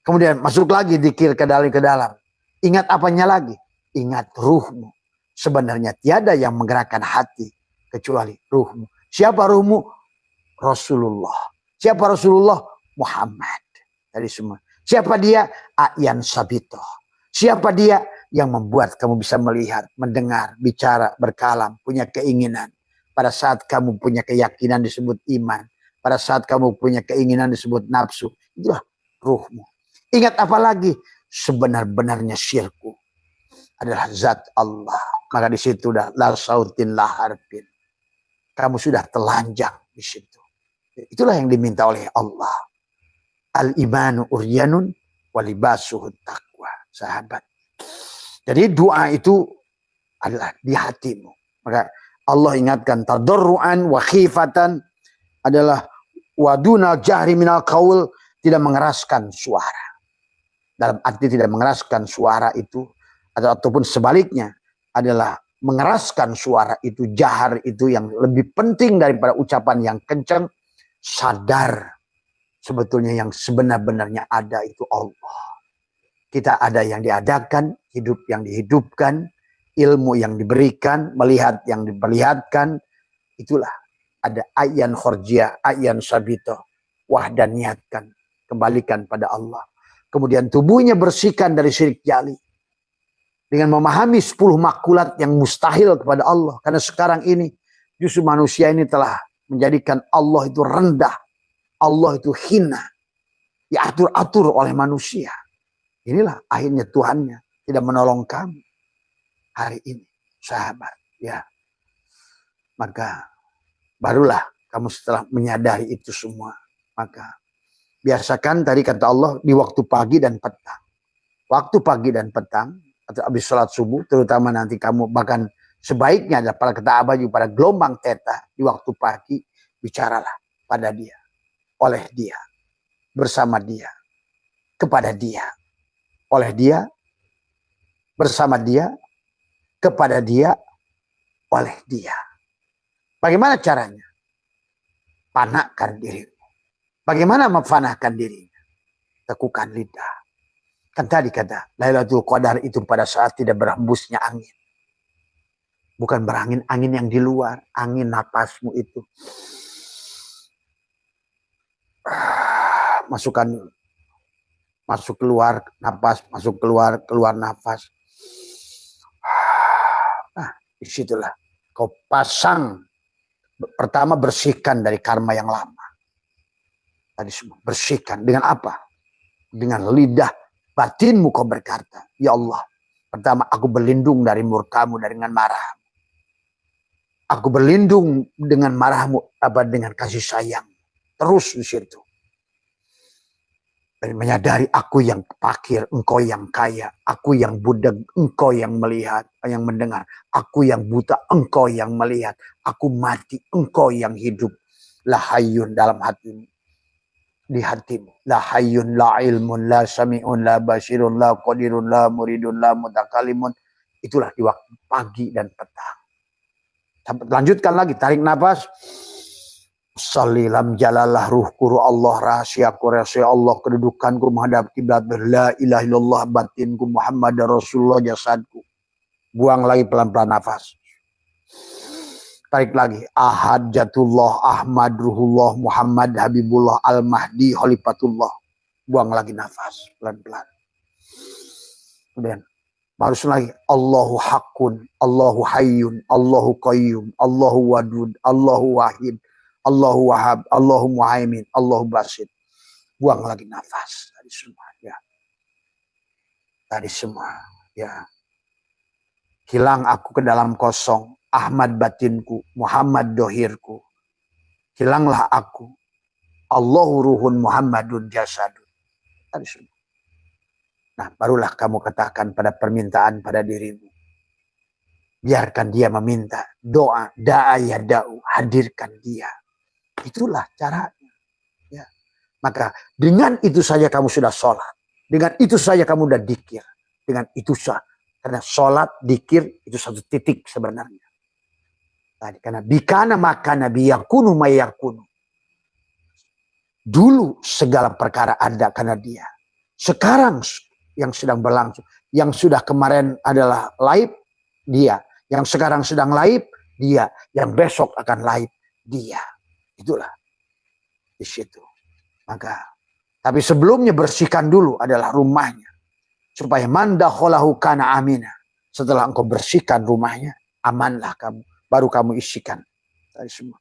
Kemudian masuk lagi zikir ke dalam. Ingat apanya lagi? Ingat ruhmu. Sebenarnya tiada yang menggerakkan hati kecuali ruhmu. Siapa ruhmu? Rasulullah. Siapa Rasulullah? Muhammad. Tadi semua. Siapa dia? A'yan Sabitoh. Siapa dia yang membuat kamu bisa melihat, mendengar, bicara, berkalam, punya keinginan. Pada saat kamu punya keyakinan disebut iman. Pada saat kamu punya keinginan disebut nafsu. Itulah ruhmu. Ingat apa lagi? Sebenar-benarnya syirku adalah zat Allah. Maka di situ dah la sautin la harfin. Kamu sudah telanjang di situ. Itulah yang diminta oleh Allah. Al-imanu uryanun walibasuhu taqwa. Sahabat. Jadi doa itu adalah di hatimu. Maka Allah ingatkan tadarruan wa khifatan adalah wadunal jahri minal qaul, tidak mengeraskan suara. Dalam arti tidak mengeraskan suara itu ataupun sebaliknya adalah mengeraskan suara itu, jahar itu yang lebih penting daripada ucapan yang kencang. Sadar sebetulnya yang sebenar-benarnya ada itu Allah. Kita ada yang diadakan, hidup yang dihidupkan, ilmu yang diberikan, melihat yang diperlihatkan. Itulah ada ayyan khorjiyah, ayyan sabito, wahdaniyatkan, kembalikan pada Allah. Kemudian tubuhnya bersihkan dari syirik jali. Dengan memahami 10 makulat yang mustahil kepada Allah. Karena sekarang ini justru manusia ini telah menjadikan Allah itu rendah. Allah itu hina. Diatur-atur oleh manusia. Inilah akhirnya Tuhannya tidak menolong kami. Hari ini sahabat. Ya. Maka barulah kamu setelah menyadari itu semua. Maka biasakan tadi kata Allah di waktu pagi dan petang. Waktu pagi dan petang. Atau habis sholat subuh, terutama nanti kamu bahkan sebaiknya adalah pada kata Abaju pada gelombang theta di waktu pagi, bicaralah pada dia, oleh dia, bersama dia, kepada dia, oleh dia, bersama dia, kepada dia, oleh dia. Bagaimana caranya? Panahkan dirimu. Bagaimana memfanahkan dirinya? Tekukan lidah. Kan tadi kata Lailatul Qadar itu pada saat tidak berhembusnya angin. Bukan berangin angin yang di luar. Angin napasmu itu. Masukkan. Masuk keluar napas. Masuk keluar napas. Nah disitulah. Kau pasang. Pertama bersihkan dari karma yang lama. Tadi semua. Bersihkan. Dengan apa? Dengan lidah. Batinmu kau berkata, ya Allah, pertama aku berlindung dari murkamu, dengan marahmu. Aku berlindung dengan marahmu, dengan kasih sayang. Terus di situ. Dan menyadari aku yang fakir, engkau yang kaya. Aku yang budak, engkau yang melihat, yang mendengar. Aku yang buta, engkau yang melihat. Aku mati, engkau yang hidup. Lahayun dalam hatimu. di hatimu. La hayyun, la ilmun, la sami'un, la basirun, la qadirun, la muridun, la mutakalimun. Itulah di waktu pagi dan petang. Lanjutkan lagi, tarik nafas. Salilam jalalah ruhku Allah, rahasiaku rahasia Allah, kedudukanku menghadap kiblat, la ilaha illallah, batinku Muhammad Rasulullah, jasadku. Buang lagi pelan-pelan nafas. Tarik lagi. Ahad Jatullah, Ahmad Ruhullah, Muhammad Habibullah, Al-Mahdi Khalifatullah. Buang lagi nafas pelan-pelan. Kemudian harus lagi. Allahu Hakun, Allahu Hayyun, Allahu Qayyum, Allahu Wadud, Allahu Wahid, Allahu Wahab, Allahu Muhaimin, Allahu Basit. Buang lagi nafas dari semua. Ya. Dari semua. Ya. Hilang aku ke dalam kosong. Ahmad batinku, Muhammad dohirku. Hilanglah aku. Allahu ruhun Muhammadun jasadun. Tadi semua. Nah, barulah kamu katakan pada permintaan pada dirimu. Biarkan dia meminta. Doa, da'a ya da'u. Hadirkan dia. Itulah caranya. Ya. Maka dengan itu saja kamu sudah sholat. Dengan itu saja kamu sudah dikir. Dengan itu saja. Karena sholat, dikir, itu satu titik sebenarnya. Karena bikana makana biyakunu mayakunu. Dulu segala perkara ada karena dia. Sekarang yang sedang berlangsung. Yang sudah kemarin adalah laib, dia. Yang sekarang sedang laib, dia. Yang besok akan laib, dia. Itulah. Di situ. Maka, tapi sebelumnya bersihkan dulu adalah rumahnya. Supaya mandakholahu kana amina. Setelah engkau bersihkan rumahnya, amanlah kamu. Baru kamu isikan tadi semua.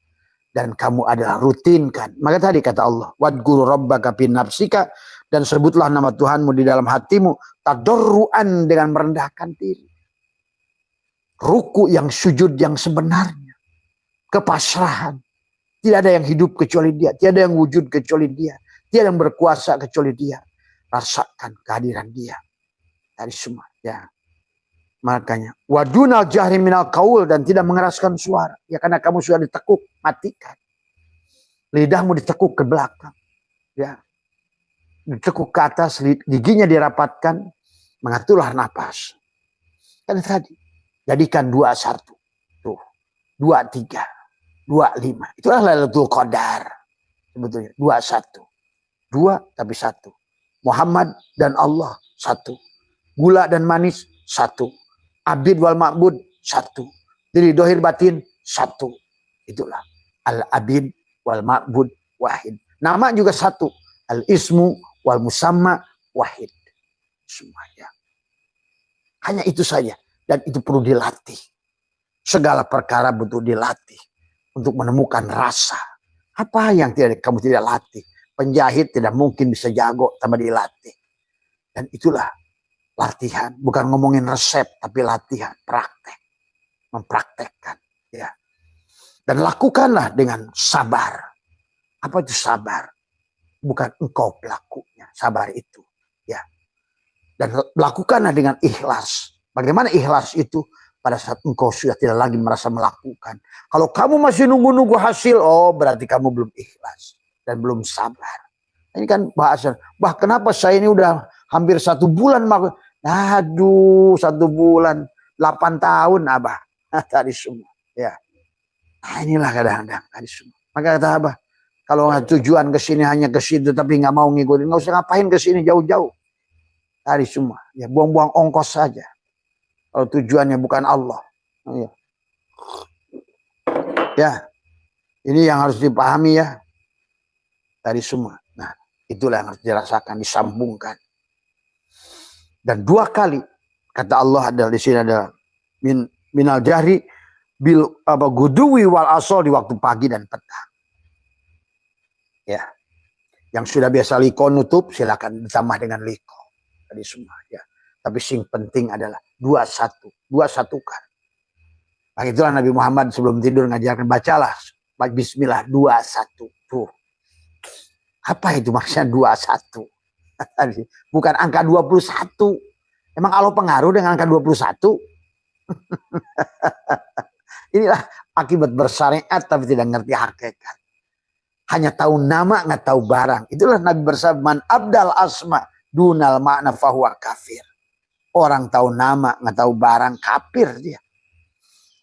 Dan kamu adalah rutinkan. Maka tadi kata Allah, wadguru rabbaka fi nafsika, dan sebutlah nama Tuhanmu di dalam hatimu, tadarruan, dengan merendahkan diri. Ruku yang sujud yang sebenarnya. Kepasrahan. Tidak ada yang hidup kecuali dia. Tidak ada yang wujud kecuali dia. Tidak ada yang berkuasa kecuali dia. Rasakan kehadiran dia. Tadi semua. Ya. Makanya wadunal jahri minal qaul, dan tidak mengeraskan suara. Ya karena kamu sudah ditekuk, matikan. Lidahmu ditekuk ke belakang. Ya. Ditekuk ke atas, giginya dirapatkan, mengaturlah napas. Karena tadi jadikan 21. Tuh. 23, 25. Itulah Lailatul Qadar. Sebetulnya 21. 2 tapi 1. Muhammad dan Allah 1. Gula dan manis 1. Abid wal ma'bud 1. Diri dohir batin 1. Itulah al-abid wal ma'bud wahid. Nama juga 1. Al-ismu wal musamma wahid. Semuanya. Hanya itu saja. Dan itu perlu dilatih. Segala perkara butuh dilatih. Untuk menemukan rasa. Apa yang kamu tidak latih. Penjahit tidak mungkin bisa jago tanpa dilatih. Dan itulah latihan, bukan ngomongin resep, tapi latihan, praktek, mempraktekkan, ya. Dan lakukanlah dengan sabar. Apa itu sabar? Bukan engkau pelakunya, sabar itu, ya. Dan lakukanlah dengan ikhlas. Bagaimana ikhlas itu? Pada saat engkau sudah tidak lagi merasa melakukan. Kalau kamu masih nunggu-nunggu hasil, oh berarti kamu belum ikhlas dan belum sabar. Ini kan bahasan. Bah, kenapa saya ini udah hampir 1 bulan, aduh 1 bulan 8 tahun abah. Tadi semua ya. Nah, inilah kadang-kadang tadi semua. Maka kata abah, kalau tujuan ke sini hanya ke situ tapi nggak mau ngikutin, nggak usah ngapain ke sini jauh-jauh. Tadi semua ya, buang-buang ongkos saja. Kalau tujuannya bukan Allah. Ya. Ya. Ini yang harus dipahami ya. Tadi semua. Nah, itulah yang harus dirasakan, disambungkan. Dan 2 kali kata Allah adalah di sini ada minal jahri bil guduwi wal asol, di waktu pagi dan petang. Ya. Yang sudah biasa liko nutup silakan ditambah dengan liko. Tadi semua ya. Tapi sing penting adalah 21 kan. Nah, itulah Nabi Muhammad sebelum tidur ngajarkan, bacalah bismillah 21 tuh. Apa itu maksudnya 21? Bukan angka 21. Emang Allah pengaruh dengan angka 21? Inilah akibat bersyariat tapi tidak ngerti hakikat. hanya tahu nama nggak tahu barang. Itulah Nabi bersabda, man abdal asma dunal makna fahuwa kafir. Orang tahu nama nggak tahu barang, kafir dia.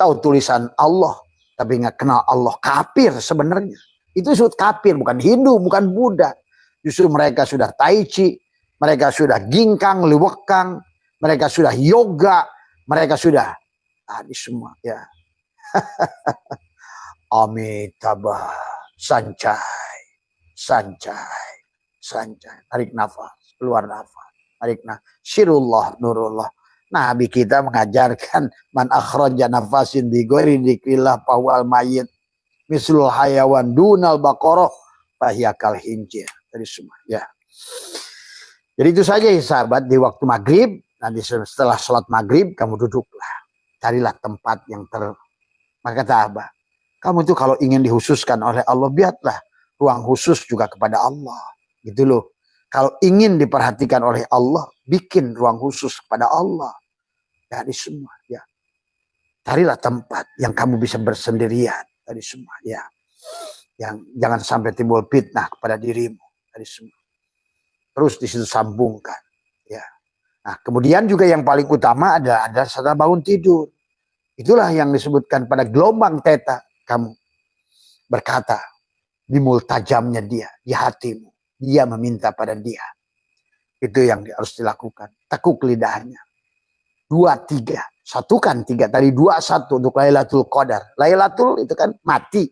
Tahu tulisan Allah tapi nggak kenal Allah, kafir sebenarnya. Itu disebut kafir, bukan Hindu, bukan Buddha. Justru mereka sudah tai chi, mereka sudah ginkang, liwekang, mereka sudah yoga, mereka sudah tadi semua ya. Amitabha, sancai, sancai, sancai. Tarik nafas, keluar nafas. Tarik nafas. Sirullah, nurullah. Nabi kita mengajarkan man akhraja nafasin bi ghairi dzikrillah fawal mayyit. Mislul hayawan dunal baqarah fahyakal hinjir. Tadi semua ya. Jadi itu saja ya sahabat, di waktu maghrib, nanti setelah sholat maghrib kamu duduklah. Carilah tempat yang maka kata Abah, kamu itu kalau ingin dihususkan oleh Allah, biarlah ruang khusus juga kepada Allah. Gitu loh. Kalau ingin diperhatikan oleh Allah, bikin ruang khusus kepada Allah. Dari semua ya. Carilah tempat yang kamu bisa bersendirian. Dari semua ya. Yang jangan sampai timbul fitnah kepada dirimu. Dari semua. Terus di situ sambungkan. Ya. Nah, kemudian juga yang paling utama ada setelah bangun tidur. Itulah yang disebutkan pada gelombang teta. Kamu berkata di multajamnya dia, di hatimu. Dia meminta pada dia. Itu yang harus dilakukan. Tekuk lidahnya. 2, 3. Satukan 3. Tadi 2, 1 untuk Lailatul Qadar. Lailatul itu kan mati.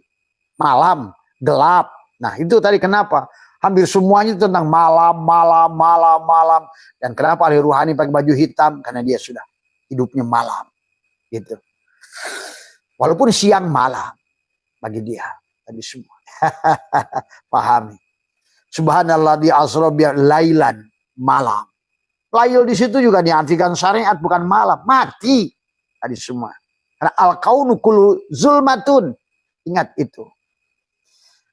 Malam. Gelap. Nah itu tadi kenapa? Hampir semuanya tentang malam. Dan kenapa ahli ruhani pakai baju hitam? Karena dia sudah hidupnya malam. Gitu. Walaupun siang malam. Bagi dia. Tadi semua. Pahami. Subhanallah di asra bi lailan. Malam. Lail di situ juga diartikan syariat, bukan malam. Mati. Tadi semua. Karena al-kaunu kullu zulmatun. Ingat itu.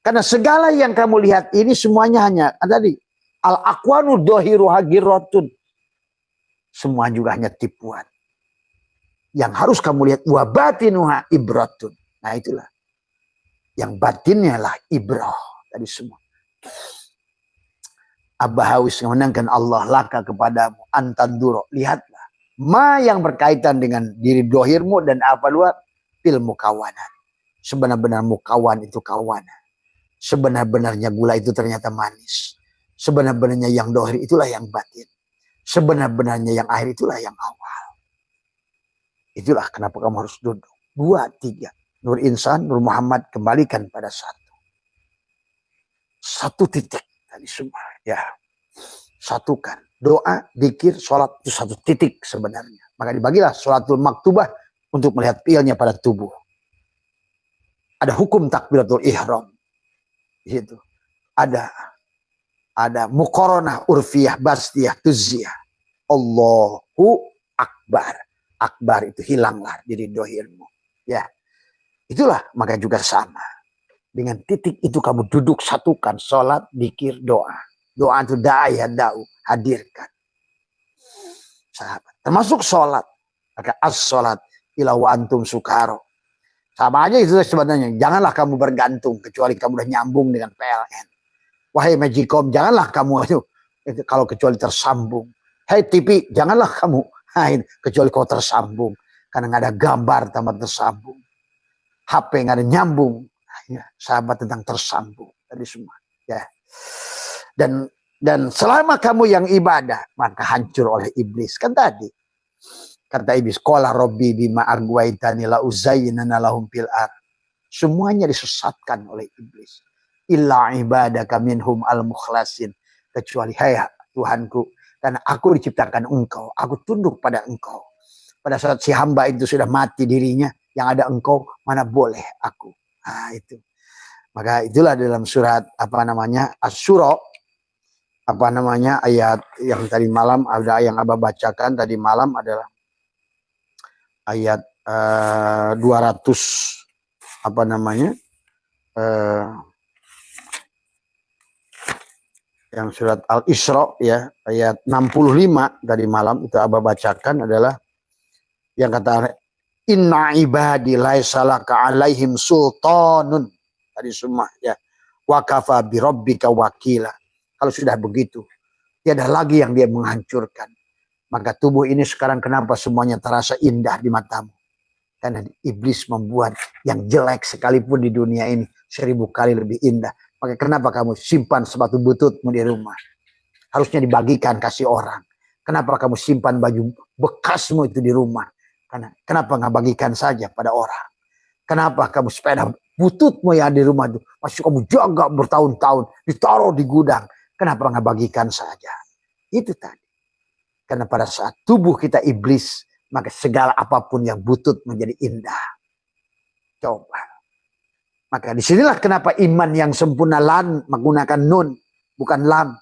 Karena segala yang kamu lihat ini semuanya hanya tadi al-aqwanu dhahiru hagiratun. Semua juga hanya tipuan. Yang harus kamu lihat wa batinuha ibratun. Nah itulah. Yang batinnya lah ibrah. Tadi semua. Abahawis memenangkan Allah laka kepadamu antanduro. Lihatlah. Ma yang berkaitan dengan diri dohirmu dan apa luar. Ilmu kawanan. Sebenar-benar mukawan itu kawanan. Sebenar-benarnya gula itu ternyata manis. Sebenar-benarnya yang dohir itulah yang batin. Sebenar-benarnya yang akhir itulah yang awal. Itulah kenapa kamu harus duduk. 2, 3. Nur insan, Nur Muhammad kembalikan pada 1. 1 titik. Tadi semua. Ya. Satukan. Doa, dzikir, sholat itu 1 titik sebenarnya. Maka dibagilah sholatul maktubah untuk melihat fiilnya pada tubuh. Ada hukum takbiratul ihram. Di situ. Ada muqaranah urfiyah, bastiyah, tuziyah. Allahu Akbar. Akbar itu hilanglah diri dohirmu. Ya. Itulah maka juga sama. Dengan titik itu kamu duduk satukan. Sholat, dzikir, doa. Doa itu da'ya da'u. Hadirkan. Sahabat. Termasuk sholat. Maka as-sholat ila wa antum sukaro. Sama aja itu sebenarnya. Janganlah kamu bergantung. Kecuali kamu udah nyambung dengan PLN. Wahai Magicom. Janganlah kamu. Kalau kecuali tersambung. Hai TV. Janganlah kamu. Kecuali kau tersambung. Karena nggak ada gambar tambah tersambung. HP nggak ada nyambung. Ya, sahabat tentang tersambung. Tadi semua. Ya. Dan selama kamu yang ibadah. Maka hancur oleh iblis. Kan tadi. Kata iblis, qala rabbi bima argwaitani la uzayyinana lahum fil ard. Semuanya disesatkan oleh iblis. Illa ibadaka minhum al-mukhlasin. Kecuali hai Tuhanku. Karena aku diciptakan engkau. Aku tunduk pada engkau. Pada saat si hamba itu sudah mati dirinya. Yang ada engkau, mana boleh aku. Nah itu. Maka itulah dalam surat Asy-Syura. Ayat yang tadi malam. Ada yang Abah bacakan tadi malam adalah. Ayat 200 yang surat Al-Isra ya ayat 65 tadi malam itu Abah bacakan adalah yang kata inna ibadi laisa laka alaihim sultanun tadi semua ya Wa kafa bi rabbika wakila. Kalau sudah begitu, tiada lagi yang dia menghancurkan. Maka tubuh ini sekarang kenapa semuanya terasa indah di matamu? Karena iblis membuat yang jelek sekalipun di dunia ini 1000 kali lebih indah. Maka kenapa kamu simpan sepatu bututmu di rumah? Harusnya dibagikan kasih orang. Kenapa kamu simpan baju bekasmu itu di rumah? Kenapa nggak bagikan saja pada orang? Kenapa kamu sepeda bututmu yang di rumah itu masih kamu jaga bertahun-tahun, ditaruh di gudang? Kenapa nggak bagikan saja? Itu tadi. Karena pada saat tubuh kita iblis, maka segala apapun yang butut menjadi indah. Coba. Maka disinilah kenapa iman yang sempurna lan menggunakan nun, bukan lam.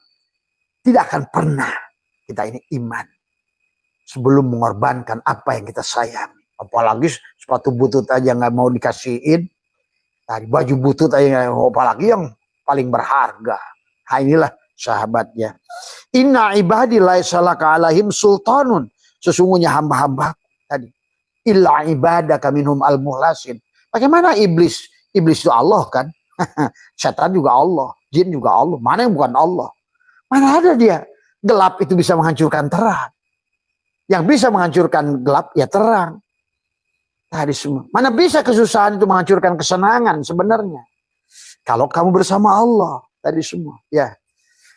Tidak akan pernah kita ini iman sebelum mengorbankan apa yang kita sayangi. Apalagi sepatu butut aja nggak mau dikasihin, tadi baju butut aja, apalagi yang paling berharga. Nah, inilah sahabatnya. Inna ibadi laisa laka alaihim sultanun. Sesungguhnya hamba-hamba tadi. Illa ibadaka minhum al-muhlasin. Bagaimana iblis? Iblis itu Allah kan? Setan juga Allah, jin juga Allah. Mana yang bukan Allah? Mana ada dia? Gelap itu bisa menghancurkan terang. Yang bisa menghancurkan gelap ya terang. Tadi semua. Mana bisa kesusahan itu menghancurkan kesenangan sebenarnya? Kalau kamu bersama Allah. Tadi semua. Ya.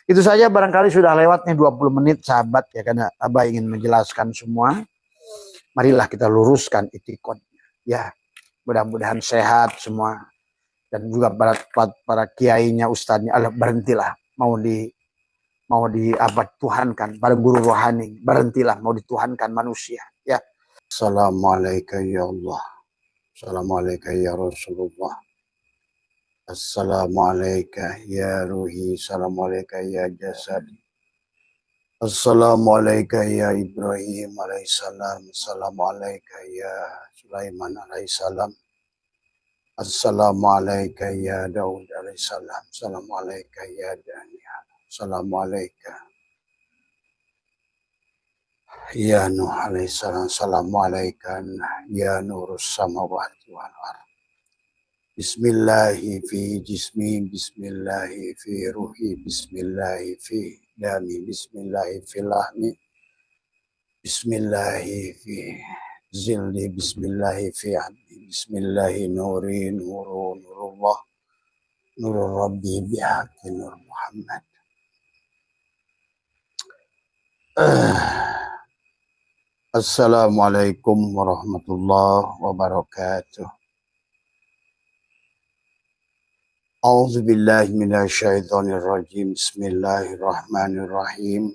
Itu saja, barangkali sudah lewatnya 20 menit sahabat ya, karena Abah ingin menjelaskan semua. Marilah kita luruskan itikad. Ya. Mudah-mudahan sehat semua. Dan juga para kiainya, ustadznya, berhentilah mau Tuhankan, para guru rohani, berhentilah mau dituhankan manusia. Ya. Assalamualaikum ya Allah. Assalamualaikum ya Rasulullah. Assalamualaikum ya ruhi. Assalamualaikum ya jasadi. Assalamualaikum ya Ibrahim alaihissalam. Assalamualaikum ya Sulaiman alaihissalam. Assalamualaikum ya Daud alaihissalam. Assalamualaikum ya Daniel. Assalamualaikum ya Nuh alaihissalam. Assalamualaikum ya Nurus samawati wal ardh. Bismillahi fi jismi, bismillahi fi ruhi, bismillahi fi dami, bismillahi fi lahmi, bismillahi fi zilli, bismillahi fi abdi, bismillahi nuri nuru nurullah, nurul rabbi bihaqi nur Muhammad. Assalamualaikum warahmatullahi wabarakatuh. A'udzu billahi minasyaitonir rajim. Bismillahirrahmanirrahim.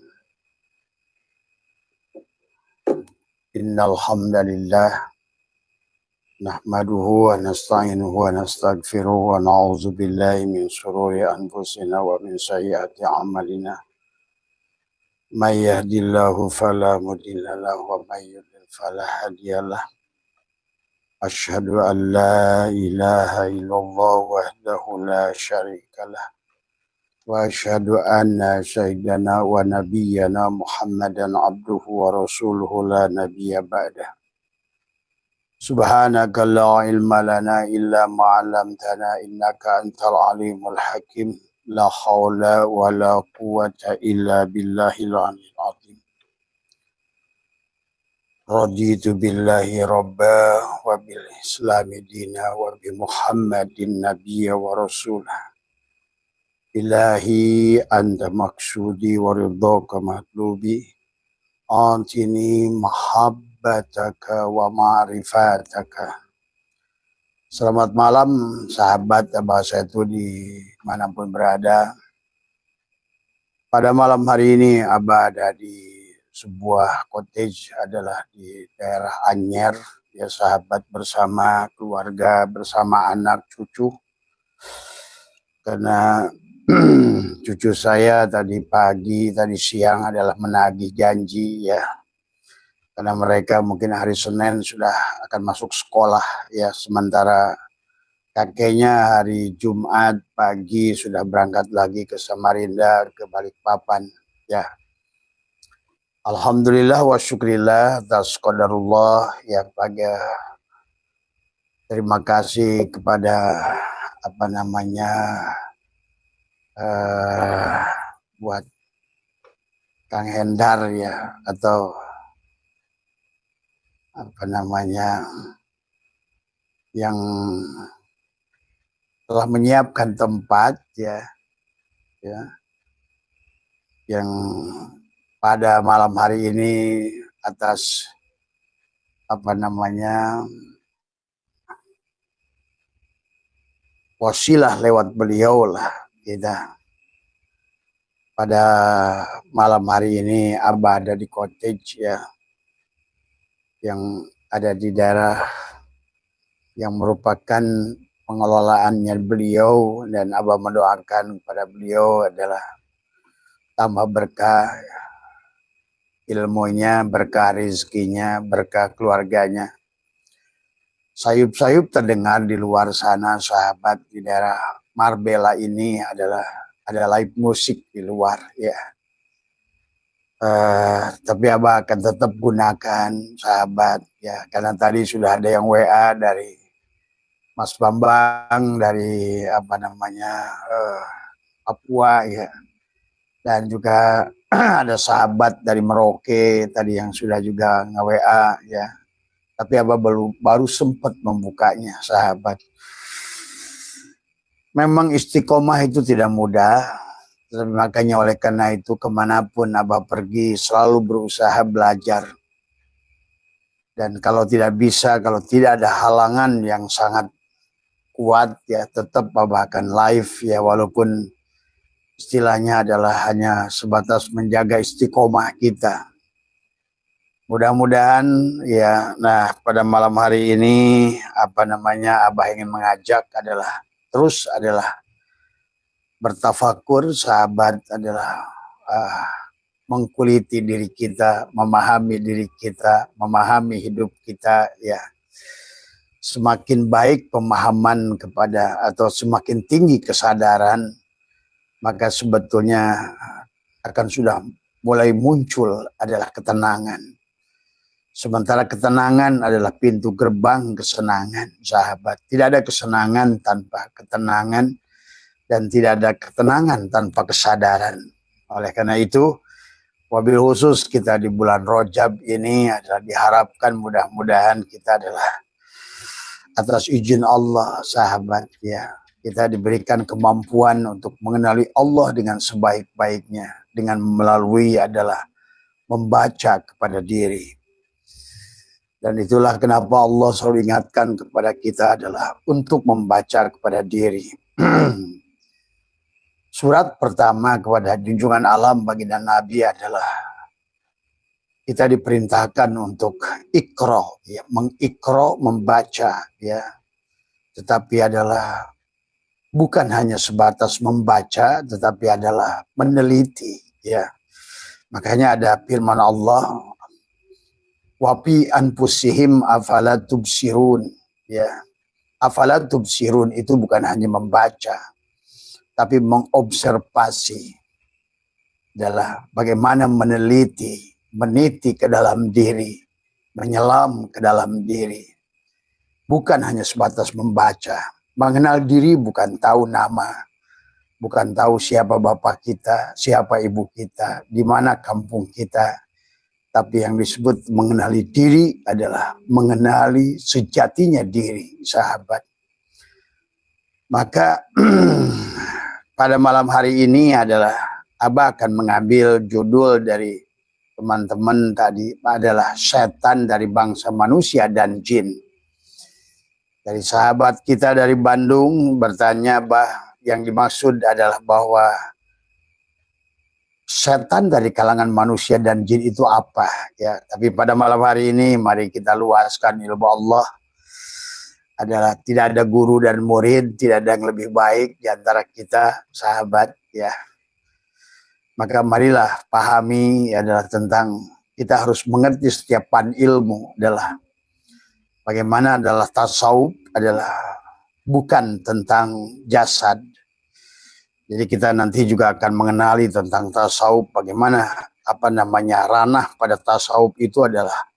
Innal hamdalillah nahmaduhu wa nasta'inuhu wa nastaghfiruh wa na'udzu billahi min shururi anfusina wa min sayyiati a'malina. May yahdihillahu fala mudilla lahu wa may yudlil fala hadiyalah. Asyhadu an la ilaha illallah wahdahu la syarikalah. Wa asyhadu anna sayyidana wa nabiyyana Muhammadan abduhu wa rasuluhu la nabiyya ba'dah. Subhanaka la ilma lana illa ma 'allamtana innaka antal alimul hakim. La haula wa la quwwata illa billahil aliyyil azim. Raditu billahi rabba wa bil islami dina wa bi Muhammadin nabiyya wa rasulah. Ilahi anta maksudi wa ridhaka matlubi. Antini mahabbataka wa ma'rifataka. Selamat malam sahabat Abah Setu di manapun berada. Pada malam hari ini Abah ada di sebuah cottage, adalah di daerah Anyer, ya sahabat, bersama keluarga, bersama anak cucu. Karena cucu saya tadi pagi, tadi siang adalah menagih janji ya. Karena mereka mungkin hari Senin sudah akan masuk sekolah ya, sementara kakeknya hari Jumat pagi sudah berangkat lagi ke Samarinda, ke Balikpapan ya. Alhamdulillah wa syukrillah atas qadarullah ya, pada terima kasih kepada buat Kang Hendar ya, atau apa namanya, yang telah menyiapkan tempat ya, yang pada malam hari ini atas apa namanya, wasilah lewat beliau lah kita pada malam hari ini Abah ada di cottage ya, yang ada di daerah yang merupakan pengelolaannya beliau, dan Abah mendoakan kepada beliau adalah tambah berkah ilmunya, berkah rezekinya, berkah keluarganya. Sayup-sayup terdengar di luar sana, sahabat, di daerah Marbella ini ada live musik di luar ya. Tapi Abah akan tetap gunakan, sahabat ya, karena tadi sudah ada yang WA dari Mas Bambang dari apa namanya Papua ya, dan juga ada sahabat dari Merauke tadi yang sudah juga nge-WA ya. Tapi Abah baru sempat membukanya, sahabat. Memang istiqomah itu tidak mudah, makanya oleh karena itu kemanapun Abah pergi selalu berusaha belajar. Dan kalau tidak bisa, kalau tidak ada halangan yang sangat kuat ya, tetap Abah akan live ya, walaupun istilahnya adalah hanya sebatas menjaga istiqomah kita. Mudah-mudahan ya, nah pada malam hari ini apa namanya Abah ingin mengajak adalah terus adalah bertafakur, sahabat, adalah mengkuliti diri kita, memahami diri kita, memahami hidup kita ya. Semakin baik pemahaman kepada atau semakin tinggi kesadaran, maka sebetulnya akan sudah mulai muncul adalah ketenangan. Sementara ketenangan adalah pintu gerbang kesenangan, sahabat. Tidak ada kesenangan tanpa ketenangan, dan tidak ada ketenangan tanpa kesadaran. Oleh karena itu, wabil khusus kita di bulan Rajab ini adalah diharapkan mudah-mudahan kita adalah atas izin Allah, sahabat ya, kita diberikan kemampuan untuk mengenali Allah dengan sebaik-baiknya, dengan melalui adalah membaca kepada diri. Dan itulah kenapa Allah selalu ingatkan kepada kita adalah untuk membaca kepada diri. Surat pertama kepada junjungan alam baginda Nabi adalah kita diperintahkan untuk ikro, ya, mengikro, membaca, ya. Tetapi adalah bukan hanya sebatas membaca, tetapi adalah meneliti, ya. Makanya ada firman Allah, wapi anfusihim afala tubsirun, ya. Afala tubsirun itu bukan hanya membaca, tapi mengobservasi adalah bagaimana meneliti, meniti ke dalam diri, menyelam ke dalam diri. Bukan hanya sebatas membaca. Mengenal diri bukan tahu nama, bukan tahu siapa bapak kita, siapa ibu kita, di mana kampung kita. Tapi yang disebut mengenali diri adalah mengenali sejatinya diri, sahabat. Maka pada malam hari ini adalah Abah akan mengambil judul dari teman-teman tadi adalah setan dari bangsa manusia dan jin. Dari sahabat kita dari Bandung bertanya, Bah, yang dimaksud adalah bahwa setan dari kalangan manusia dan jin itu apa? Ya, tapi pada malam hari ini mari kita luaskan ilmu Allah. Adalah tidak ada guru dan murid, tidak ada yang lebih baik di antara kita, sahabat, ya. Maka marilah pahami adalah tentang kita harus mengerti setiap pan ilmu adalah bagaimana adalah tasawuf adalah bukan tentang jasad. Jadi kita nanti juga akan mengenali tentang tasawuf, bagaimana apa namanya ranah pada tasawuf itu adalah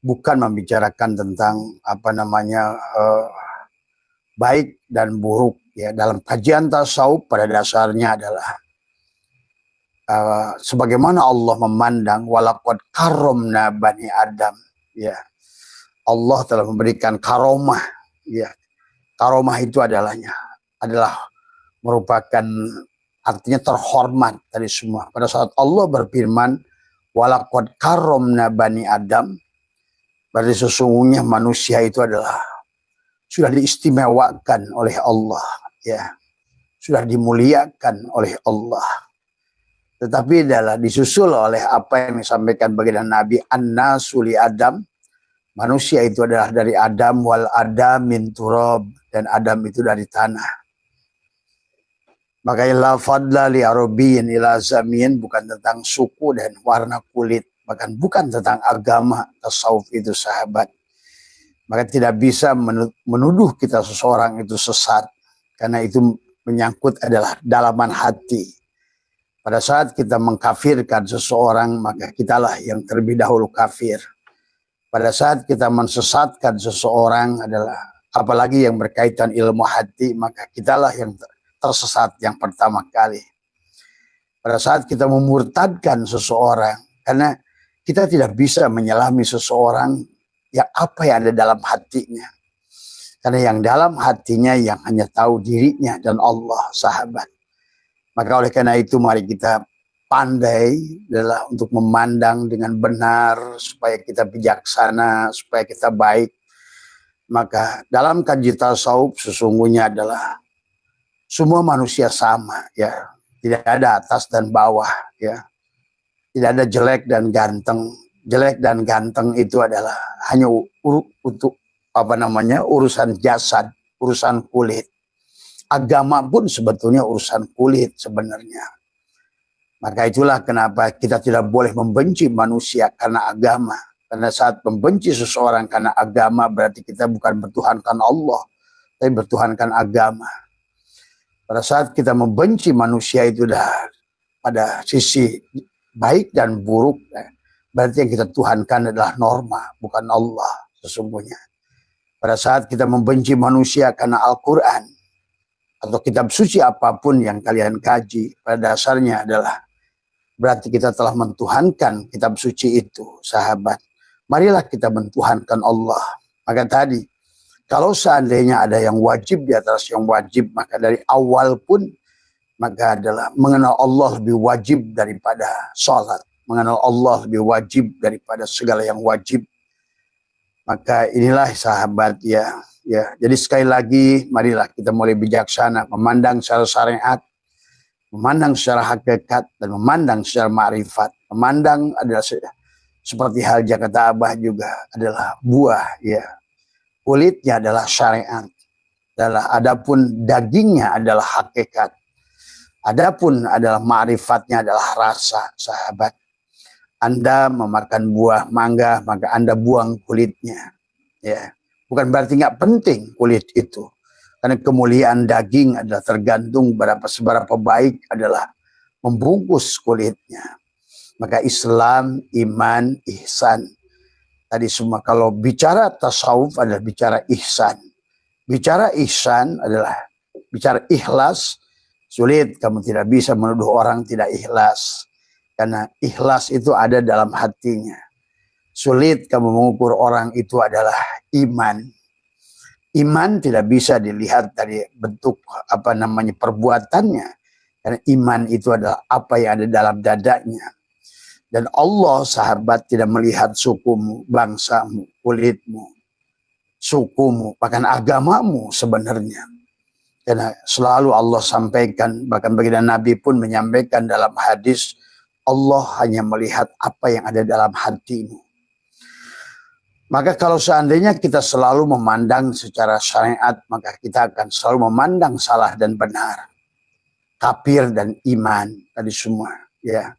bukan membicarakan tentang apa namanya baik dan buruk. Ya, dalam kajian tasawuf pada dasarnya adalah sebagaimana Allah memandang walaqad karomna bani Adam. Ya, Allah telah memberikan karomah. Ya, karomah itu adalah merupakan artinya terhormat dari semua. Pada saat Allah berfirman walaqad karomna bani Adam, berarti sesungguhnya manusia itu adalah sudah diistimewakan oleh Allah, ya, sudah dimuliakan oleh Allah. Tetapi adalah disusul oleh apa yang disampaikan baginda Nabi, an-nasu li Adam, manusia itu adalah dari Adam, wal Adam min turab, dan Adam itu dari tanah. Maka la fadla li arabiyyin ila zamin, bukan tentang suku dan warna kulit, bahkan bukan tentang agama. Tasawuf itu sahabat, maka tidak bisa menuduh kita seseorang itu sesat, karena itu menyangkut adalah dalaman hati. Pada saat kita mengkafirkan seseorang, maka kitalah yang terlebih dahulu kafir. Pada saat kita mensesatkan seseorang adalah, apalagi yang berkaitan ilmu hati, maka kitalah yang tersesat yang pertama kali. Pada saat kita memurtadkan seseorang, karena kita tidak bisa menyelami seseorang yang apa yang ada dalam hatinya. Karena yang dalam hatinya yang hanya tahu dirinya dan Allah, sahabat. Maka oleh karena itu mari kita pandai adalah untuk memandang dengan benar, supaya kita bijaksana, supaya kita baik. Maka dalam kaji tasawuf sesungguhnya adalah semua manusia sama, ya. Tidak ada atas dan bawah, ya. Tidak ada jelek dan ganteng. Jelek dan ganteng itu adalah hanya untuk urusan jasad, urusan kulit. Agama pun sebetulnya urusan kulit sebenarnya. Maka itulah kenapa kita tidak boleh membenci manusia karena agama. Karena saat membenci seseorang karena agama, berarti kita bukan bertuhankan Allah, tapi bertuhankan agama. Pada saat kita membenci manusia itu pada sisi baik dan buruk, berarti yang kita tuhankan adalah norma, bukan Allah sesungguhnya. Pada saat kita membenci manusia karena Al-Quran atau kitab suci apapun yang kalian kaji, pada dasarnya adalah berarti kita telah mentuhankan kitab suci itu, sahabat. Marilah kita mentuhankan Allah. Maka tadi, kalau seandainya ada yang wajib di atas yang wajib, maka dari awal pun maka adalah mengenal Allah lebih wajib daripada sholat. Mengenal Allah lebih wajib daripada segala yang wajib. Maka inilah sahabat, ya. Jadi sekali lagi marilah kita mulai bijaksana, memandang secara syariat, memandang secara hakikat, dan memandang secara ma'rifat. Memandang adalah seperti halnya kata Abah juga adalah buah, ya. Kulitnya adalah syariat. Adapun dagingnya adalah hakikat. Adapun adalah ma'rifatnya adalah rasa, sahabat. Anda memakan buah mangga, maka Anda buang kulitnya. Ya, bukan berarti nggak penting kulit itu. Karena kemuliaan daging adalah tergantung seberapa baik adalah membungkus kulitnya. Maka Islam, iman, ihsan. Tadi semua kalau bicara tasawuf adalah bicara ihsan. Bicara ihsan adalah bicara ikhlas. Sulit, kamu tidak bisa menuduh orang tidak ikhlas. Karena ikhlas itu ada dalam hatinya. Sulit kamu mengukur orang itu adalah iman. Iman tidak bisa dilihat dari bentuk perbuatannya. Karena iman itu adalah apa yang ada dalam dadanya. Dan Allah, sahabat, tidak melihat sukumu, bangsamu, kulitmu, sukumu, bahkan agamamu sebenarnya. Karena selalu Allah sampaikan, bahkan baginda Nabi pun menyampaikan dalam hadis, Allah hanya melihat apa yang ada dalam hatimu. Maka kalau seandainya kita selalu memandang secara syariat, maka kita akan selalu memandang salah dan benar. Kafir dan iman, tadi semua, ya.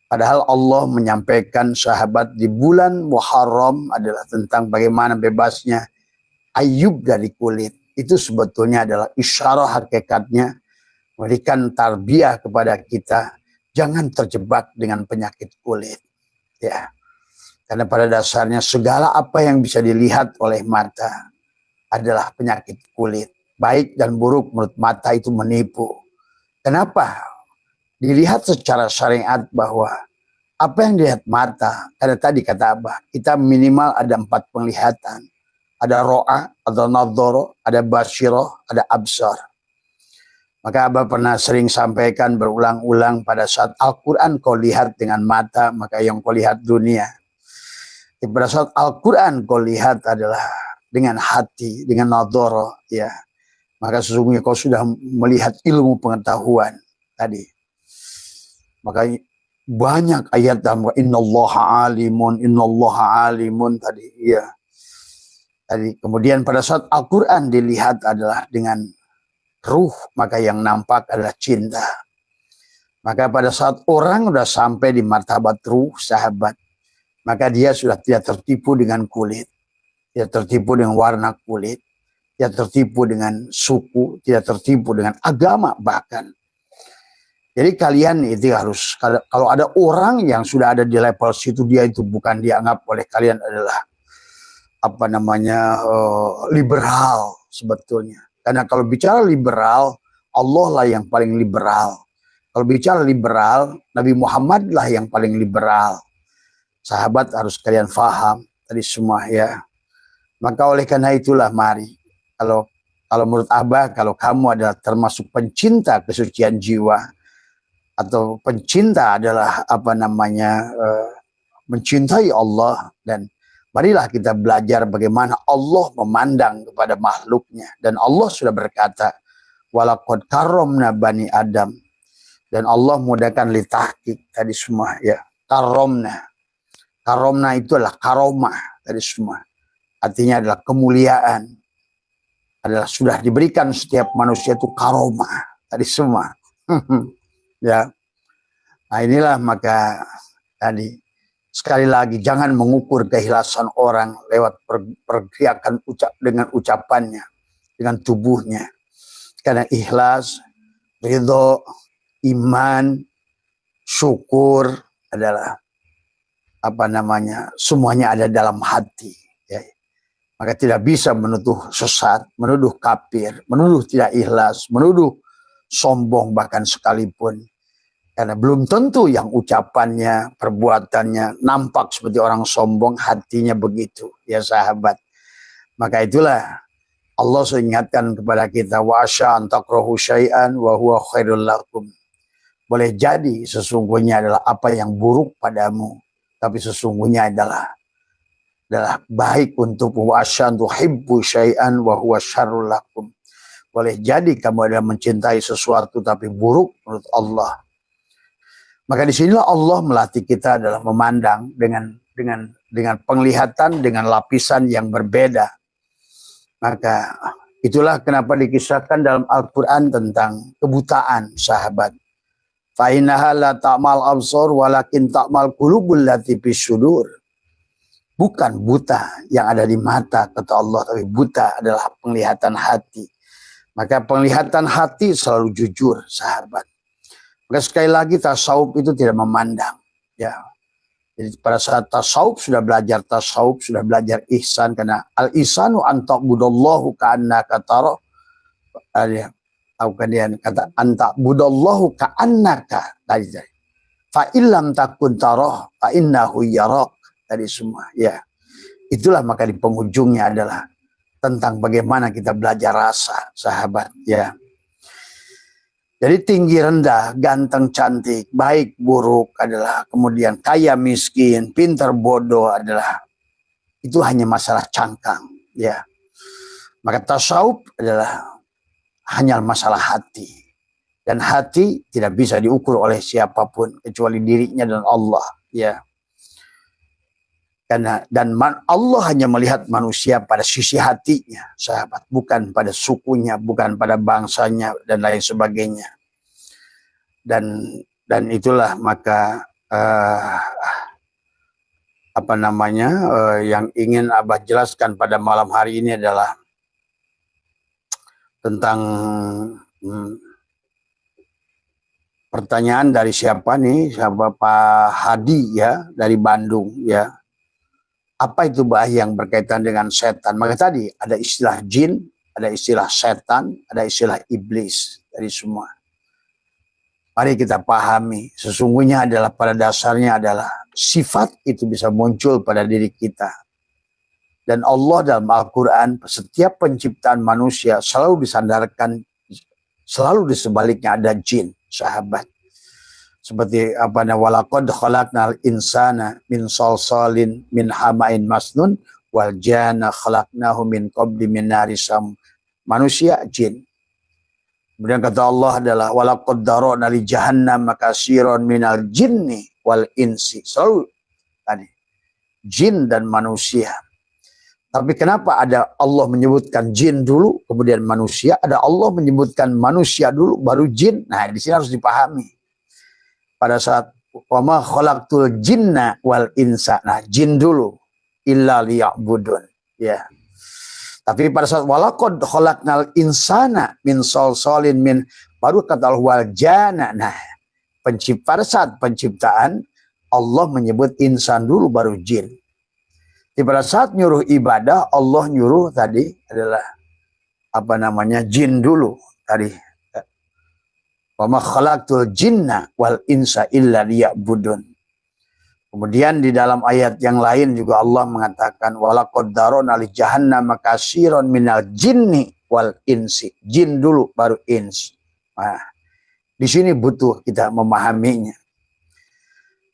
Padahal Allah menyampaikan sahabat di bulan Muharram adalah tentang bagaimana bebasnya Ayub dari kulit. Itu sebetulnya adalah isyarah hakikatnya memberikan tarbiyah kepada kita. Jangan terjebak dengan penyakit kulit. Ya. Karena pada dasarnya segala apa yang bisa dilihat oleh mata adalah penyakit kulit. baik dan buruk menurut mata itu menipu. Kenapa? Dilihat secara syariat bahwa apa yang dilihat mata, karena tadi kata Abah, kita minimal ada 4 penglihatan. Ada ro'a, ada nadhara, ada basyirah, ada absar. Maka Abah pernah sering sampaikan berulang-ulang, pada saat Al-Quran kau lihat dengan mata, maka yang kau lihat dunia. Pada saat Al-Quran kau lihat adalah dengan hati, dengan nadhara, ya. Maka sesungguhnya kau sudah melihat ilmu pengetahuan tadi. Maka banyak ayat dalam innallaha alimun tadi, ya. Tadi kemudian pada saat Al-Quran dilihat adalah dengan ruh, maka yang nampak adalah cinta. Maka pada saat orang sudah sampai di martabat ruh, sahabat, maka dia sudah tidak tertipu dengan kulit, tidak tertipu dengan warna kulit, tidak tertipu dengan suku, tidak tertipu dengan agama bahkan. Jadi kalian itu harus, kalau ada orang yang sudah ada di level situ, dia itu bukan dianggap oleh kalian adalah liberal sebetulnya. Karena kalau bicara liberal, Allah lah yang paling liberal. Kalau bicara liberal, Nabi Muhammad lah yang paling liberal. Sahabat harus kalian faham tadi semua, ya. Maka oleh karena itulah mari, kalau menurut Abah, kalau kamu adalah termasuk pencinta kesucian jiwa, atau pencinta adalah mencintai Allah, dan marilah kita belajar bagaimana Allah memandang kepada makhluknya. Dan Allah sudah berkata, walaqad karramna bani Adam. Dan Allah mudahkan litahqiq tadi semua, ya. Karomna itu adalah karomah tadi semua. Artinya adalah kemuliaan. Adalah sudah diberikan setiap manusia itu karomah tadi semua. Ya. Nah inilah maka tadi sekali lagi jangan mengukur keikhlasan orang lewat pergerakan dengan ucapannya, dengan tubuhnya. Karena ikhlas, ridho, iman, syukur adalah semuanya ada dalam hati, ya. Maka tidak bisa menuduh sesat, menuduh kafir, menuduh tidak ikhlas, menuduh sombong bahkan sekalipun. Karena belum tentu yang ucapannya, perbuatannya nampak seperti orang sombong, hatinya begitu, ya sahabat. Maka itulah Allah ingatkan kepada kita, wa asya an takrahu syai'an wa huwa khairul lakum. Boleh jadi sesungguhnya adalah apa yang buruk padamu, tapi sesungguhnya adalah baik untuk wa asya an tuhibbu syai'an wa huwa syarrul lakum. Boleh jadi kamu adalah mencintai sesuatu tapi buruk menurut Allah. Maka disinilah Allah melatih kita adalah memandang dengan penglihatan, dengan lapisan yang berbeda. Maka itulah kenapa dikisahkan dalam Al-Quran tentang kebutaan, sahabat. Fa innaha la ta'mal absar walakin ta'mal qulubul lati fis sudur. Bukan buta yang ada di mata kata Allah, tapi buta adalah penglihatan hati. Maka penglihatan hati selalu jujur, sahabat. Maka sekali lagi tasawuf itu tidak memandang, ya. Jadi pada saat tasawuf sudah belajar ihsan, karena al-ihsanu an ta'budallahu ka'annaka tara. Kemudian kata an ta'budallahu ka'annaka tadi. Fa illam takun tara fa innahu yarak tadi semua, ya. Itulah maka di penghujungnya adalah tentang bagaimana kita belajar rasa, sahabat, ya. Jadi tinggi rendah, ganteng cantik, baik buruk adalah, kemudian kaya miskin, pintar bodoh adalah, itu hanya masalah cangkang, ya. Maka tasawuf adalah hanya masalah hati. Dan hati tidak bisa diukur oleh siapapun kecuali dirinya dan Allah, ya. Allah hanya melihat manusia pada sisi hatinya, sahabat, bukan pada sukunya, bukan pada bangsanya dan lain sebagainya. Dan itulah maka yang ingin Abah jelaskan pada malam hari ini adalah tentang pertanyaan dari siapa nih, siapa Pak Hadi, ya, dari Bandung, ya. Apa itu bah yang berkaitan dengan setan? Maka tadi ada istilah jin, ada istilah setan, ada istilah iblis dari semua. Mari kita pahami, sesungguhnya adalah pada dasarnya adalah sifat itu bisa muncul pada diri kita. Dan Allah dalam Al-Quran, setiap penciptaan manusia selalu disandarkan, selalu di sebaliknya ada jin, sahabat. Seperti apa namanya, walaqad khalaqnal insana min salsalin min hamain masnun wal janna khalaqnahu min qabli min nari sam. Manusia, jin. Kemudian kata Allah adalah walaqad darana li jahannam katsiran minal jinni wal insi. Selalu tadi jin dan manusia. Tapi kenapa ada Allah menyebutkan jin dulu kemudian manusia, ada Allah menyebutkan manusia dulu baru jin? Nah, di sini harus dipahami. Pada saat wama khalaqtul jinna wal insa. Nah, jin dulu illa liya'budun. Ya. Tapi pada saat walaqad khalaqnal insana min salsalin min, baru kata Allah wal janna. Nah, pada saat penciptaan Allah menyebut insan dulu baru jin. Di pada saat nyuruh ibadah Allah nyuruh tadi adalah apa namanya, jin dulu tadi. Wa ma khalaqtul jinna wal insa illa liya'budun. Kemudian di dalam ayat yang lain juga Allah mengatakan walaqad darana li jahannam katsiran minal jinni wal insi. Jin dulu baru ins. Nah, di sini butuh kita memahaminya.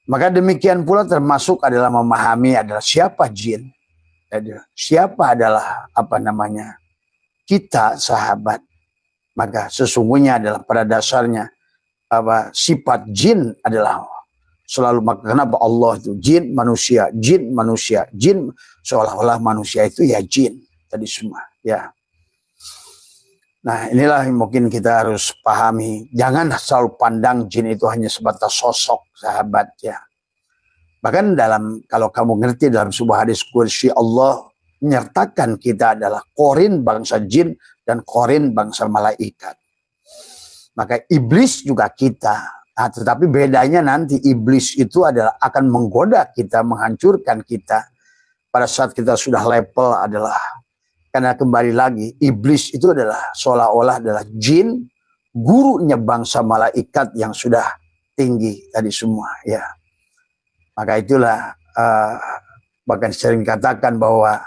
Maka demikian pula termasuk adalah memahami adalah siapa jin. Siapa adalah apa namanya, kita, sahabat. Maka sesungguhnya adalah pada dasarnya apa sifat jin adalah selalu, maka kenapa Allah itu jin manusia, jin seolah-olah manusia itu ya jin tadi semua ya. Nah, inilah yang mungkin kita harus pahami. Jangan selalu pandang jin itu hanya sebatas sosok, sahabat ya. Bahkan dalam, kalau kamu ngerti dalam sebuah hadis qudsi, Allah menyertakan kita adalah korin bangsa jin dan korin bangsa malaikat. Maka iblis juga kita. Nah, tetapi bedanya nanti iblis itu adalah akan menggoda kita, menghancurkan kita pada saat kita sudah level adalah, karena kembali lagi iblis itu adalah seolah-olah adalah jin, gurunya bangsa malaikat yang sudah tinggi tadi semua ya. Maka itulah bahkan sering katakan bahwa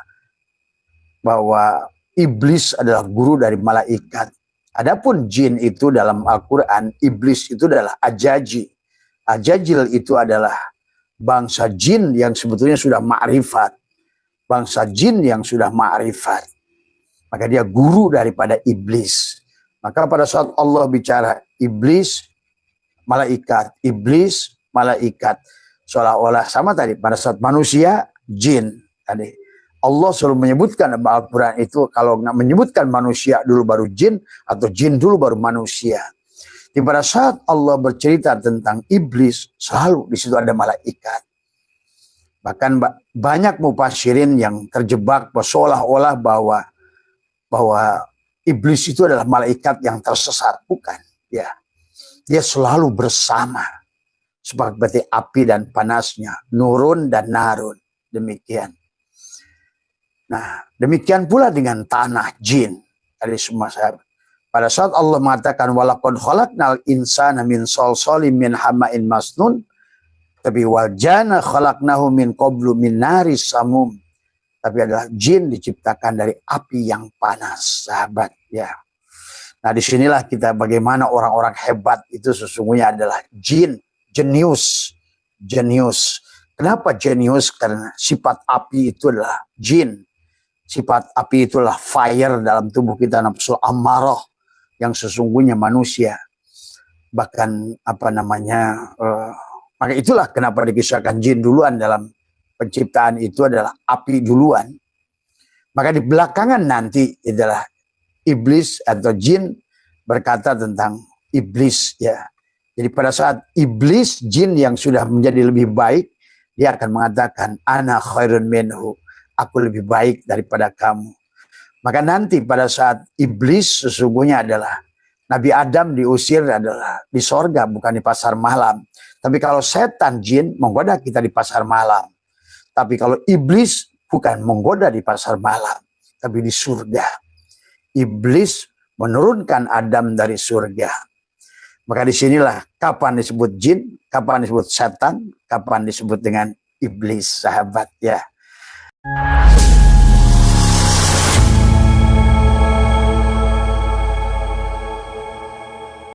iblis adalah guru dari malaikat. Adapun jin itu dalam Al-Quran, iblis itu adalah ajaji. Ajajil itu adalah bangsa jin yang sebetulnya sudah ma'rifat. Bangsa jin yang sudah ma'rifat. Maka dia guru daripada iblis. Maka pada saat Allah bicara iblis, malaikat, iblis, malaikat. Seolah-olah sama tadi, pada saat manusia, jin. Tadi Allah selalu menyebutkan dalam Al-Quran itu, kalau menyebutkan manusia dulu baru jin, atau jin dulu baru manusia. Di pada saat Allah bercerita tentang iblis, selalu di situ ada malaikat. Bahkan banyak mufassirin yang terjebak seolah-olah bahwa iblis itu adalah malaikat yang tersesat. Bukan. Ya. Dia selalu bersama. Seperti api dan panasnya. Nurun dan narun. Demikian. Nah, demikian pula dengan tanah jin dari semua sahabat. Pada saat Allah mengatakan walaqad khalaqnal insana min salsalin min hamain masnun, tapi wal janna khalaqnahu min qablu min naris samum. Tapi adalah jin diciptakan dari api yang panas, sahabat ya. Nah, disinilah kita bagaimana orang-orang hebat itu sesungguhnya adalah jin, jenius. Kenapa jenius? Karena sifat api itu adalah jin. Sifat api itulah fire dalam tubuh kita, nafsu amarah yang sesungguhnya manusia. Bahkan apa namanya, maka itulah kenapa dikisahkan jin duluan dalam penciptaan itu adalah api duluan. Maka di belakangan nanti adalah iblis atau jin berkata tentang iblis ya. Jadi pada saat iblis, jin yang sudah menjadi lebih baik, dia akan mengatakan ana khairun minhu. Aku lebih baik daripada kamu. Maka nanti pada saat iblis sesungguhnya adalah Nabi Adam diusir adalah di sorga, bukan di pasar malam. Tapi kalau setan jin menggoda kita di pasar malam. Tapi kalau iblis bukan menggoda di pasar malam, tapi di surga. iblis menurunkan Adam dari surga. Maka disinilah kapan disebut jin, kapan disebut setan, kapan disebut dengan iblis, sahabat ya.